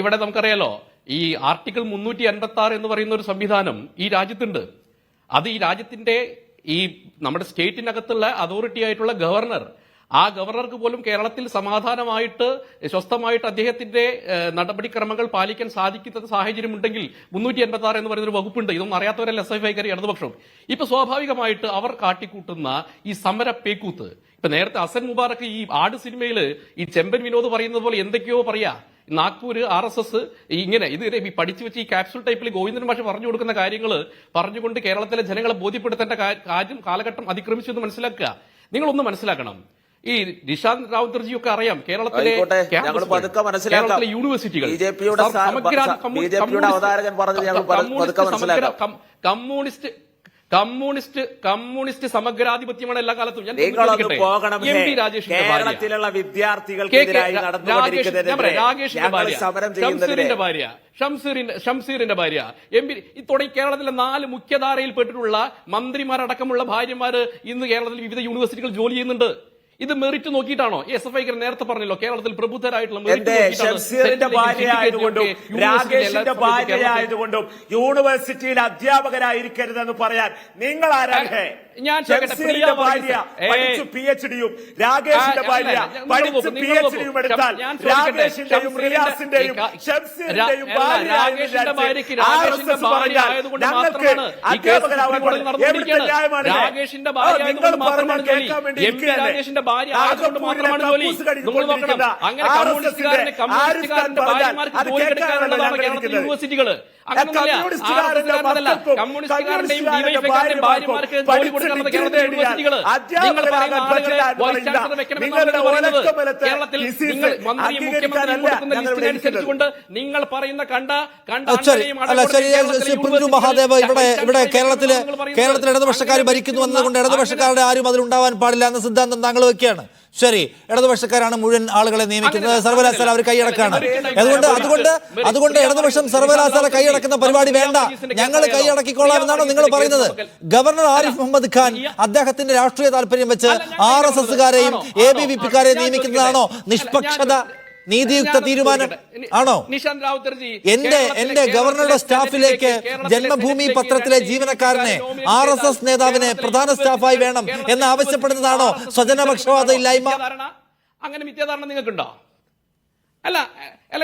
ഇവിടെ നമുക്കറിയാലോ, ഈ ആർട്ടിക്കിൾ 356 എന്ന് പറയുന്ന ഒരു സംവിധാനം ഈ രാജ്യത്തുണ്ട്. അത് ഈ രാജ്യത്തിന്റെ ഈ നമ്മുടെ സ്റ്റേറ്റിനകത്തുള്ള അതോറിറ്റി ആയിട്ടുള്ള ഗവർണർ, ആ ഗവർണർക്ക് പോലും കേരളത്തിൽ സമാധാനമായിട്ട് സ്വസ്ഥമായിട്ട് അദ്ദേഹത്തിന്റെ നടപടിക്രമങ്ങൾ പാലിക്കാൻ സാധിക്കുന്ന സാഹചര്യം ഉണ്ടെങ്കിൽ 386 എന്ന് പറയുന്ന ഒരു വകുപ്പുണ്ട്. ഇതൊന്നും അറിയാത്തവരല്ല SFIക്കാർ ഇടതുപക്ഷം. ഇപ്പൊ സ്വാഭാവികമായിട്ട് അവർ കാട്ടിക്കൂട്ടുന്ന ഈ സമര പേക്കൂത്ത്, ഇപ്പൊ നേരത്തെ ഹസൻ മുബാറക്ക് ഈ ആട് സിനിമയിൽ ഈ ചെമ്പൻ വിനോദ് പറയുന്നത് പോലെ എന്തൊക്കെയോ പറയാ. നാഗ്പൂർ RSS ഇങ്ങനെ ഇത് പഠിച്ചു വെച്ച് ഈ ക്യാപ്സൂൾ ടൈപ്പിൽ ഗോവിന്ദൻ മാഷ് പറഞ്ഞു കൊടുക്കുന്ന കാര്യങ്ങൾ പറഞ്ഞുകൊണ്ട് കേരളത്തിലെ ജനങ്ങളെ ബോധ്യപ്പെടുത്തേണ്ട കാലഘട്ടം അതിക്രമിച്ചു എന്ന് മനസ്സിലാക്കുക. നിങ്ങളൊന്ന് മനസ്സിലാക്കണം, ഈ നിഷാന്ത് റാവുത്തർജി ഒക്കെ അറിയാം, കേരളത്തിലെ യൂണിവേഴ്സിറ്റികൾ കമ്മ്യൂണിസ്റ്റ് സമഗ്രാധിപത്യമാണ് എല്ലാ കാലത്തും. കേരളത്തിലുള്ള വിദ്യാർത്ഥികൾക്കെതിരായി ഷംസീറിന്റെ ഭാര്യ MP തുടങ്ങി കേരളത്തിലെ 4 മുഖ്യധാരയിൽപ്പെട്ടിട്ടുള്ള മന്ത്രിമാരടക്കമുള്ള ഭാര്യമാര് ഇന്ന് കേരളത്തിൽ വിവിധ യൂണിവേഴ്സിറ്റികൾ ജോലി ചെയ്യുന്നുണ്ട്. ഇത് മെറിറ്റ് നോക്കിയിട്ടാണോ? SFIക്കാർ നേരത്തെ പറഞ്ഞല്ലോ, കേരളത്തിൽ പ്രബുദ്ധരായിട്ടുള്ള ഷംസീറിന്റെ ഭാര്യയായതുകൊണ്ടും രാകേഷിന്റെ ഭാര്യയായതുകൊണ്ടും യൂണിവേഴ്സിറ്റിയിൽ അധ്യാപകരായിരിക്കരുതെന്ന് പറയാൻ നിങ്ങൾ ആരാണ്? ഞാൻ ചോദിക്കട്ടെ, പ്രിയ ഷംസീറിന്റെ ഭാര്യ വർഗീസ്, പഠിച്ചു PhD-യും രാകേഷിന്റെ ഭാര്യ പഠിച്ച് PhD-യും എടുത്താൽ രാകേഷിന്റെയും റിയാസിന്റെയും ഷംസീറിന്റെയും ഭാര്യ രാകേഷിന്റെ ഭാര്യയ്ക്ക് രാകേഷിന്റെ ഭാര്യ ആയതുകൊണ്ട് മാത്രമാണ് ഈ കേസ് സുപ്രീം കോടതിയിൽ നടന്നുകൊണ്ടിരിക്കുകയാണ്. രാകേഷിന്റെ ഭാര്യ ആയതുകൊണ്ട് മാത്രമാണ് ജോലി. MP രാകേഷിന്റെ ഭാര്യ ആയതുകൊണ്ട് മാത്രമാണ് ജോലി. നിങ്ങൾ നോക്കണം, അങ്ങനെ കമ്മ്യൂണിസ്റ്റുകാരന്റെ ഭാര്യമാർക്ക് ജോലി എടുക്കാനുള്ളതാണ് കേരളത്തിലെ യൂണിവേഴ്സിറ്റികൾ. അങ്ങനെയൊന്നുമില്ല. കമ്മ്യൂണിസ്റ്റുകാരുടെയും ഡിവൈഎഫ്ഐക്കാരുടെയും ഭാര്യമാർക്ക് ജോലി കൊടുക്കുന്നത് കേരളത്തിലെ യൂണിവേഴ്സിറ്റികൾ. നിങ്ങൾ പറയുന്ന ആളുകളെ വൈസ് ചാൻസലർ വെക്കണമെന്നാണ് പറയുന്നത്. കേരളത്തിൽ നിങ്ങൾ മന്ത്രിയും മുഖ്യമന്ത്രിയും കൊടുക്കുന്ന ലിസ്റ്റിനനുസരിച്ചുകൊണ്ട് നിങ്ങൾ പറയുന്ന കണ്ട മഹാദേവ് ഇവിടെ കേരളത്തിലെ ഇടതുപക്ഷക്കാർ ഭരിക്കുന്നു എന്നതുകൊണ്ട് ഇടതുപക്ഷക്കാരുടെ ആരും അതിലുണ്ടാവാൻ പാടില്ല എന്ന സിദ്ധാന്തം താങ്കൾ വെക്കുകയാണ്. ശരി, ഇടതുപക്ഷക്കാരാണ് മുഴുവൻ ആളുകളെ നിയമിക്കുന്നത്, സർവകലാശാല അവർ കൈയടക്കാണ്. അതുകൊണ്ട് ഇടതുപക്ഷം സർവകലാശാല കൈയടക്കുന്ന പരിപാടി വേണ്ട, ഞങ്ങൾ കൈയടക്കിക്കൊള്ളാം എന്നാണോ നിങ്ങൾ പറയുന്നത്? ഗവർണർ ആരിഫ് മുഹമ്മദ് ഖാൻ അദ്ദേഹത്തിന്റെ രാഷ്ട്രീയ താല്പര്യം വെച്ച് RSSകാരെയും ABVP-കാരെയും നിയമിക്കുന്നതാണോ നിഷ്പക്ഷത, നീതിയുക്ത തീരുമാനം ആണോ? എന്റെ ഗവർണറുടെ സ്റ്റാഫിലേക്ക് ജന്മഭൂമി പത്രത്തിലെ ജീവനക്കാരനെ RSS നേതാവിനെ പ്രധാന സ്റ്റാഫായി വേണം എന്ന് ആവശ്യപ്പെടുന്നതാണോ സ്വജനപക്ഷപാത ഇല്ലായ്മ? അങ്ങനെ മിഥ്യാധാരണ നിങ്ങൾക്കുണ്ടോ? അല്ല,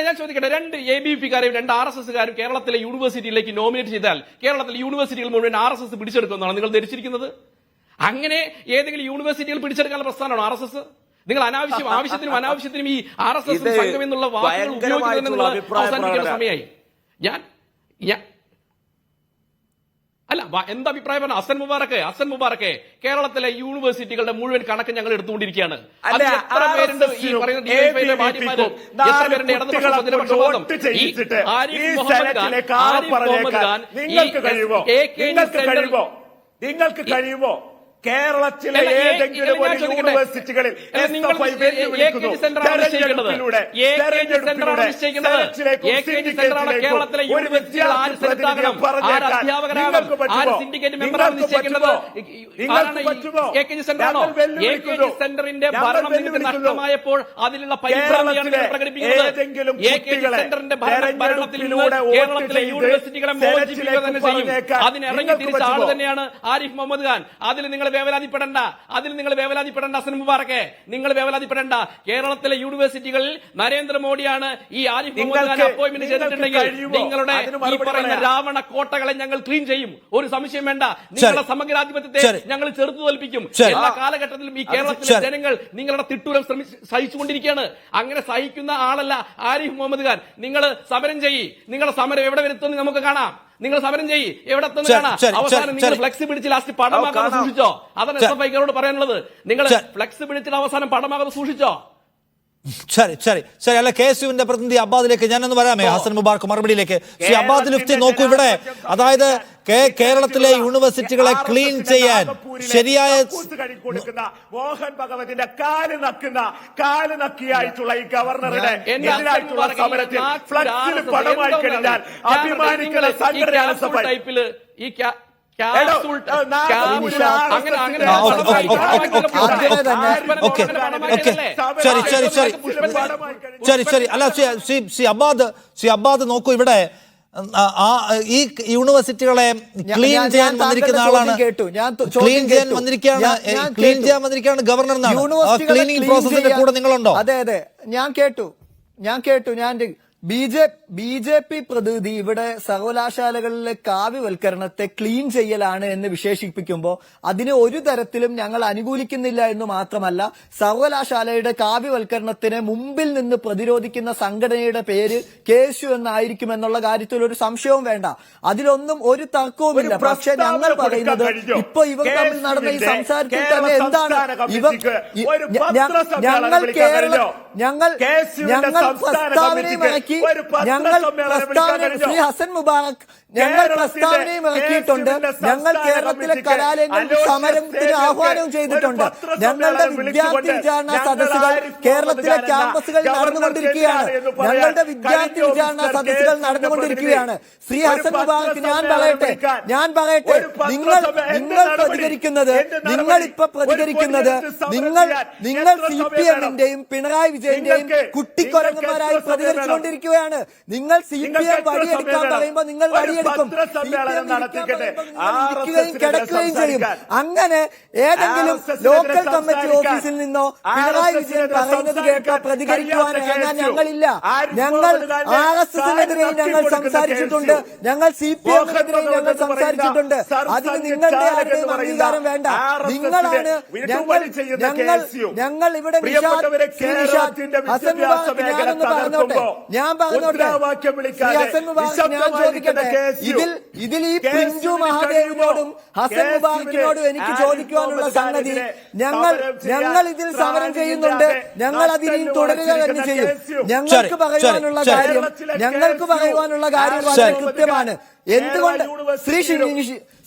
ഞാൻ ചോദിക്കട്ടെ, 2 ABVP-കാരെയും 2 RSSകാരും കേരളത്തിലെ യൂണിവേഴ്സിറ്റിയിലേക്ക് നോമിനേറ്റ് ചെയ്താൽ കേരളത്തിലെ യൂണിവേഴ്സിറ്റികൾ മുഴുവൻ RSS പിടിച്ചെടുക്കുമെന്നാണ് നിങ്ങൾ ധരിച്ചിരിക്കുന്നത്? അങ്ങനെ ഏതെങ്കിലും യൂണിവേഴ്സിറ്റികൾ പിടിച്ചെടുക്കാനുള്ള പ്രസ്ഥാനമാണോ RSS? നിങ്ങൾ ആവശ്യത്തിനും അനാവശ്യത്തിനും ഈ RSS സംഘം എന്നുള്ള വാക്കുകൾ ഉപയോഗിക്കുന്നതിനുള്ള അവസാനിപ്പിക്കേണ്ട സമയമായി. എന്താ അഭിപ്രായം പറഞ്ഞ ഹസൻ മുബാറക്കെ കേരളത്തിലെ യൂണിവേഴ്സിറ്റികളുടെ മുഴുവൻ കണക്ക് ഞങ്ങൾ എടുത്തുകൊണ്ടിരിക്കുകയാണ്. അതിൽ എത്ര പേരുണ്ട് ഈ പറയുന്ന ഡിവൈഎഫ്ഐയുടെ ഭാര്യമാര്, എത്ര പേരുണ്ട് ഇടതുപക്ഷ പ്രതിപക്ഷവാദം? ആരിഫ് മുഹമ്മദ് ഖാൻ നിങ്ങൾക്ക് കഴിയുമോ കേരളത്തിലെ ഏതെങ്കിലും ഒരു യൂണിവേഴ്സിറ്റികളിൽ കേരളത്തിലെ യൂണിവേഴ്സിറ്റികൾ ആര് സെലക്ട് ആകണം, ആര് അധ്യാപകരാകണം, ആര് സിൻഡിക്കേറ്റ് മെമ്പറാണ് നിശ്ചയിക്കേണ്ടത്? AKG സെന്ററിന്റെ ഭരണം നിങ്ങൾക്ക് നഷ്ടമായപ്പോൾ അതിലുള്ള പരിഭ്രാന്തിയാണ് നിങ്ങൾ പ്രകടിപ്പിക്കുന്നത്. AKG സെന്ററിന്റെ ഭരണത്തിൽ കേരളത്തിലെ യൂണിവേഴ്സിറ്റികളെ മോചിപ്പിക്കുക തന്നെ ചെയ്യും. അതിനിറങ്ങി തിരിച്ച ആൾ തന്നെയാണ് ആരിഫ് മുഹമ്മദ് ഖാൻ. അതിൽ നിങ്ങൾ വേവലാതിപ്പെടേണ്ട ഹസൻ മുബാറക്കെ, നിങ്ങൾ വേവലാതിപ്പെടേണ്ട. കേരളത്തിലെ യൂണിവേഴ്സിറ്റികളിൽ നരേന്ദ്രമോദിയാണ് ഈ ആരിഫ് മുഹമ്മദ് ഖാൻ അപ്പോയിന്റ്മെന്റ് ചെയ്തിട്ടുണ്ടെങ്കിൽ നിങ്ങളുടെ ഈ പറയുന്ന രാവണ കോട്ടകളെ ഞങ്ങൾ ക്ലീൻ ചെയ്യും, ഒരു സംശയം വേണ്ട. നിങ്ങളുടെ സമഗ്രാധിപത്യത്തെ ഞങ്ങൾ ചെറുത്തു തോൽപ്പിക്കും. എല്ലാ കാലഘട്ടത്തിലും ഈ കേരളത്തിലെ ജനങ്ങൾ നിങ്ങളുടെ തിട്ടൂരം സഹിച്ചുകൊണ്ടിരിക്കുകയാണ്. അങ്ങനെ സഹിക്കുന്ന ആളല്ല ആരിഫ് മുഹമ്മദ് ഖാൻ. നിങ്ങൾ സമരം ചെയ്യ്, നിങ്ങളുടെ സമരം എവിടെ വരുത്തുമെന്ന് നമുക്ക് കാണാം. നിങ്ങൾ സമരം ചെയ്യ്, എവിടെ എത്തുന്നു കാണാം. അവസാനം നിങ്ങൾ ഫ്ലെക്സ് പിടിച്ച് ലാസ്റ്റ് പടമാകാതെ സൂക്ഷിച്ചോ? അതാണ് SFIക്കാരോട് പറയാനുള്ളത്. നിങ്ങൾ ഫ്ലെക്സ് പിടിച്ചിട്ട് അവസാനം പടമാകാതെ സൂക്ഷിച്ചോ? ശരി. അല്ല, KSUവിന്റെ പ്രതിനിധി അബ്ബാദിലേക്ക് ഞാനൊന്ന് വരാമേ. ഹസൻ മുബാറക്ക് മറുപടിയിലേക്ക്. ശ്രീ അബ്ബാദ് ലുഫ്തി നോക്കൂ, ഇവിടെ അതായത് കേരളത്തിലെ യൂണിവേഴ്സിറ്റികളെ ക്ലീൻ ചെയ്യാൻ ശരിയായ മോഹൻ ഭഗവതിന്റെ കാല് നക്കിയായിട്ടുള്ള ഈ ഗവർണറുടെ എതിരായിട്ടുള്ള സമരത്തിൽ ഫ്ലക്സിൽ പടമായി കഴിഞ്ഞാൽ അഭിമാനിക്കുന്ന സംഘടനയാണ് SFI. ശരി. അല്ല, ശ്രീ അബ്ബാദ് നോക്കൂ, ഇവിടെ ഈ യൂണിവേഴ്സിറ്റികളെ ക്ലീൻ ചെയ്യാൻ വന്നിരിക്കുന്ന ആളാണ്, ക്ലീൻ ചെയ്യാൻ വന്നിരിക്കുകയാണ് ഗവർണർ എന്നാണ്. ക്ലീനിങ് പ്രോസസിന്റെ കൂടെ നിങ്ങളുണ്ടോ? അതെ, ഞാൻ കേട്ടു. BJP പ്രതിനിധി ഇവിടെ സർവകലാശാലകളിലെ കാവ്യവൽക്കരണത്തെ ക്ലീൻ ചെയ്യലാണ് എന്ന് വിശേഷിപ്പിക്കുമ്പോൾ അതിന് ഒരു തരത്തിലും ഞങ്ങൾ അനുകൂലിക്കുന്നില്ല എന്ന് മാത്രമല്ല, സർവകലാശാലയുടെ കാവ്യവൽക്കരണത്തിന് മുമ്പിൽ നിന്ന് പ്രതിരോധിക്കുന്ന സംഘടനയുടെ പേര് KSU എന്നായിരിക്കും എന്നുള്ള കാര്യത്തിൽ ഒരു സംശയവും വേണ്ട. അതിലൊന്നും ഒരു തർക്കവുമില്ല. പക്ഷെ ഞങ്ങൾ പറയുന്നത് ഇപ്പൊ ഇവർ തമ്മിൽ നടന്ന ഈ സംസാരത്തിൽ തന്നെ എന്താണ് ഞങ്ങൾ പ്രസ്താവനയും ഇറക്കി, ശ്രീ ഹസൻ മുബാറക്, ഞങ്ങൾ പ്രസ്താവനയും ഇറക്കിയിട്ടുണ്ട്. ഞങ്ങൾ കേരളത്തിലെ കലാലയങ്ങളിൽ സമരത്തിന് ആഹ്വാനം ചെയ്തിട്ടുണ്ട്. ഞങ്ങളുടെ വിദ്യാർത്ഥി വിചാരണ സദസ്സുകൾ കേരളത്തിലെ ക്യാമ്പസുകളിൽ നടന്നുകൊണ്ടിരിക്കുകയാണ്. നടന്നുകൊണ്ടിരിക്കുകയാണ്. ശ്രീ ഹസൻ മുബാറക്, ഞാൻ പറയട്ടെ, നിങ്ങൾ പ്രതികരിക്കുന്നത്, നിങ്ങൾ CPM-ന്റെയും പിണറായി വിജയന്റെയും കുട്ടിക്കൊരങ്ങന്മാരായി പ്രതികരിച്ചുകൊണ്ടിരിക്കുകയാണ്. നിങ്ങൾ CPM വടിയെടുക്കാൻ പറയുമ്പോൾ നിങ്ങൾ വടിയെടുക്കും, ഇരിക്കുകയും കിടക്കുകയും ചെയ്യും. അങ്ങനെ ഏതെങ്കിലും ലോക്കൽ കമ്മിറ്റി ഓഫീസിൽ നിന്നോ പിണറായി വിജയൻ പറയുന്നത് കേട്ടോ പ്രതികരിക്കുവാൻ ഇറങ്ങാൻ ഞങ്ങളില്ല. ഞങ്ങൾ RSSനെതിരെയും ഞങ്ങൾ സംസാരിച്ചിട്ടുണ്ട്, ഞങ്ങൾ CPMനെതിരെയും ഞങ്ങൾ സംസാരിച്ചിട്ടുണ്ട്. അതിന് നിങ്ങളുടെ ആരുടെയും അംഗീകാരം വേണ്ട. നിങ്ങളാണ് ഞങ്ങൾ ഇവിടെ ഹസൻ മുബാറക് ഞാനൊന്ന് പറഞ്ഞോട്ടെ, ഹസൻ മുബാറക് ഞാൻ ചോദിക്കട്ടെ, ഇതിൽ ഈ പ്രിൻജു മഹാദേവിനോടും ഹസൻ മുബാറക്കിനോടും എനിക്ക് ചോദിക്കുവാനുള്ള സംഗതി, ഞങ്ങൾ ഇതിൽ സമരം ചെയ്യുന്നുണ്ട്, ഞങ്ങൾ അതിനെയും തുടരുക തന്നെ ചെയ്യും. ഞങ്ങൾക്ക് പറയുവാനുള്ള കാര്യം വളരെ കൃത്യമാണ്. എന്തുകൊണ്ട്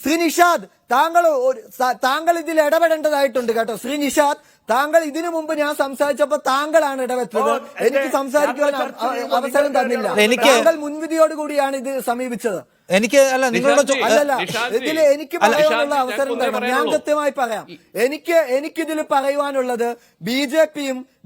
ശ്രീ നിഷാദ് താങ്കൾ ഇതിൽ ഇടപെടേണ്ടതായിട്ടുണ്ട് കേട്ടോ. ശ്രീ നിഷാദ്, താങ്കൾ ഇതിനു മുമ്പ് ഞാൻ സംസാരിച്ചപ്പോ താങ്കളാണ് ഇടപെട്ടത്, എനിക്ക് സംസാരിക്കുവാൻ അവസരം തന്നില്ല. താങ്കൾ മുൻവിധിയോടുകൂടിയാണ് ഇത് സമീപിച്ചത്. എനിക്ക് അല്ല നിങ്ങളോട് ഇതിൽ എനിക്ക് പറയാനുള്ള അവസരം തരണം. ഞാൻ കൃത്യമായി പറയാം. എനിക്കിതിൽ പറയുവാനുള്ളത്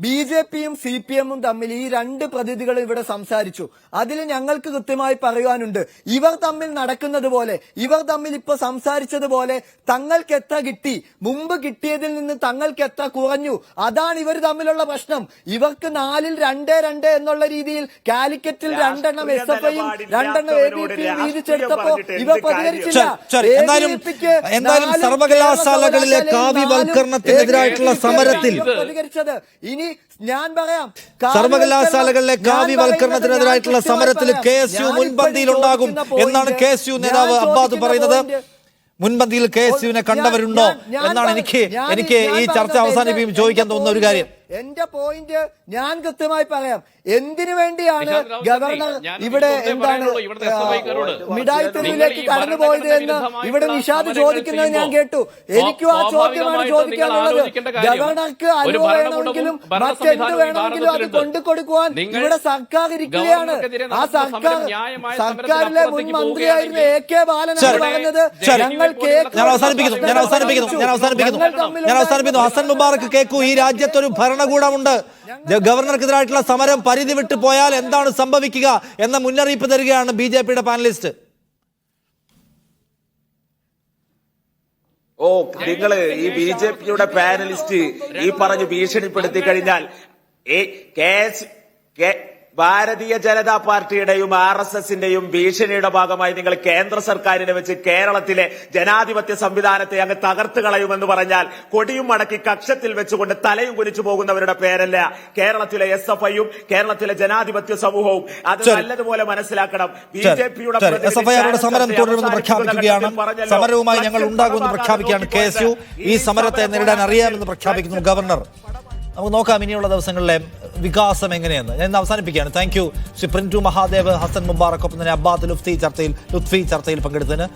ബിജെപിയും CPMഉം തമ്മിൽ ഈ രണ്ട് പ്രതിനിധികളും ഇവിടെ സംസാരിച്ചു. അതിൽ ഞങ്ങൾക്ക് കൃത്യമായി പറയുവാനുണ്ട്. ഇവർ തമ്മിൽ നടക്കുന്നത് പോലെ, ഇവർ തമ്മിൽ ഇപ്പൊ സംസാരിച്ചതുപോലെ തങ്ങൾക്ക് എത്ര കിട്ടി, മുമ്പ് കിട്ടിയതിൽ നിന്ന് തങ്ങൾക്ക് എത്ര കുറഞ്ഞു, അതാണ് ഇവർ തമ്മിലുള്ള പ്രശ്നം. ഇവർക്ക് 4-ൽ 2 എന്നുള്ള രീതിയിൽ കാലിക്കറ്റിൽ 2 SFIയും 2 ABPയും വീതിച്ചെടുത്തപ്പോ ഇവർ പ്രതികരിച്ചില്ല. എന്തായാലും സർവകലാശാലകളിലെ കാവ്യവൽക്കരണത്തിനെതിരായിട്ടുള്ള സമരത്തിൽ പ്രതികരിച്ചത്. ഇനി ഞാൻ പറയാം, സർവകലാശാലകളിലെ കാവ്യവൽക്കരണത്തിനെതിരായിട്ടുള്ള സമരത്തിൽ KSU മുൻപന്തിയിലുണ്ടാകും എന്നാണ് KSU നേതാവ് അബ്ബാദ് പറയുന്നത്. മുൻപന്തിയിൽ KSUവിനെ കണ്ടവരുണ്ടോ എന്നാണ് എനിക്ക് ഈ ചർച്ച അവസാനിപ്പിക്കും ചോദിക്കാൻ തോന്നുന്ന ഒരു കാര്യം. എന്റെ പോയിന്റ് ഞാൻ കൃത്യമായി പറയാം. എന്തിനു വേണ്ടിയാണ് ഗവർണർ ഇവിടെ മിഠായി തെരുവിലേക്ക് കടന്നുപോയത് എന്ന് ഇവിടെ നിഷാദ് ചോദിക്കുന്നത് ഞാൻ കേട്ടു. എനിക്കും ആ ചോദ്യമാണ് ചോദിക്കാനുള്ളത്. ഗവർണർക്ക് അനുഭവം വേണമെങ്കിലും മറ്റെന്ത് വേണമെങ്കിലും അത് കൊണ്ടുകൊടുക്കുവാൻ ഇവിടെ സർക്കാർ ഇരിക്കുകയാണ്. ആ സർക്കാരിലെ മുൻ മന്ത്രിയായിരുന്ന AK ബാലനാണ് പറഞ്ഞത് ഞാൻ അവസാനിപ്പിക്കുന്നു. ഹസൻ മുബാറക് കേൾക്കൂ, ഈ രാജ്യത്തൊരു ഭരണകൂടമുണ്ട്. ഗവർണർക്കെതിരായിട്ടുള്ള സമരം പരിധി വിട്ടു പോയാൽ എന്താണ് സംഭവിക്കുക എന്ന മുന്നറിയിപ്പ് തരികയാണ് BJPയുടെ പാനലിസ്റ്റ്. നിങ്ങള് ഈ BJPയുടെ പാനലിസ്റ്റ് ഈ പറഞ്ഞ് ഭീഷണിപ്പെടുത്തി കഴിഞ്ഞാൽ ഭാരതീയ ജനതാ പാർട്ടിയുടെയും RSSന്റെയും ഭീഷണിയുടെ ഭാഗമായി നിങ്ങൾ കേന്ദ്ര സർക്കാരിനെ വെച്ച് കേരളത്തിലെ ജനാധിപത്യ സംവിധാനത്തെ അങ്ങ് തകർത്ത് കളയുമെന്ന് പറഞ്ഞാൽ കൊടിയും മടക്കി കക്ഷത്തിൽ വെച്ചുകൊണ്ട് തലയും കുനിച്ചു പോകുന്നവരുടെ പേരല്ല കേരളത്തിലെ SFIയും കേരളത്തിലെ ജനാധിപത്യ സമൂഹവും. അത് നല്ലതുപോലെ മനസ്സിലാക്കണം. BJPയുടെ സമരം തുടരുമെന്ന് പ്രഖ്യാപിക്കുകയാണ്. സമരവുമായി ഞങ്ങൾ ഉണ്ടാകുമെന്ന് പ്രഖ്യാപിക്കുകയാണ് KSU. ഈ സമരത്തെ നേരിടാൻ അറിയാമെന്ന് പ്രഖ്യാപിക്കുന്നു ഗവർണർ. നമുക്ക് നോക്കാം ഇനിയുള്ള ദിവസങ്ങളിലെ വികാസം എങ്ങനെയെന്ന്. ഞാൻ ഇന്ന് അവസാനിപ്പിക്കുകയാണ്. താങ്ക് യു ശ്രീ പ്രിൻറ്റു മഹാദേവ്, ഹസൻ മുബാറക്, ഒപ്പം തന്നെ അബ്ബാദ് ലുത്ഫി ചർച്ചയിൽ പങ്കെടുത്തതിന്.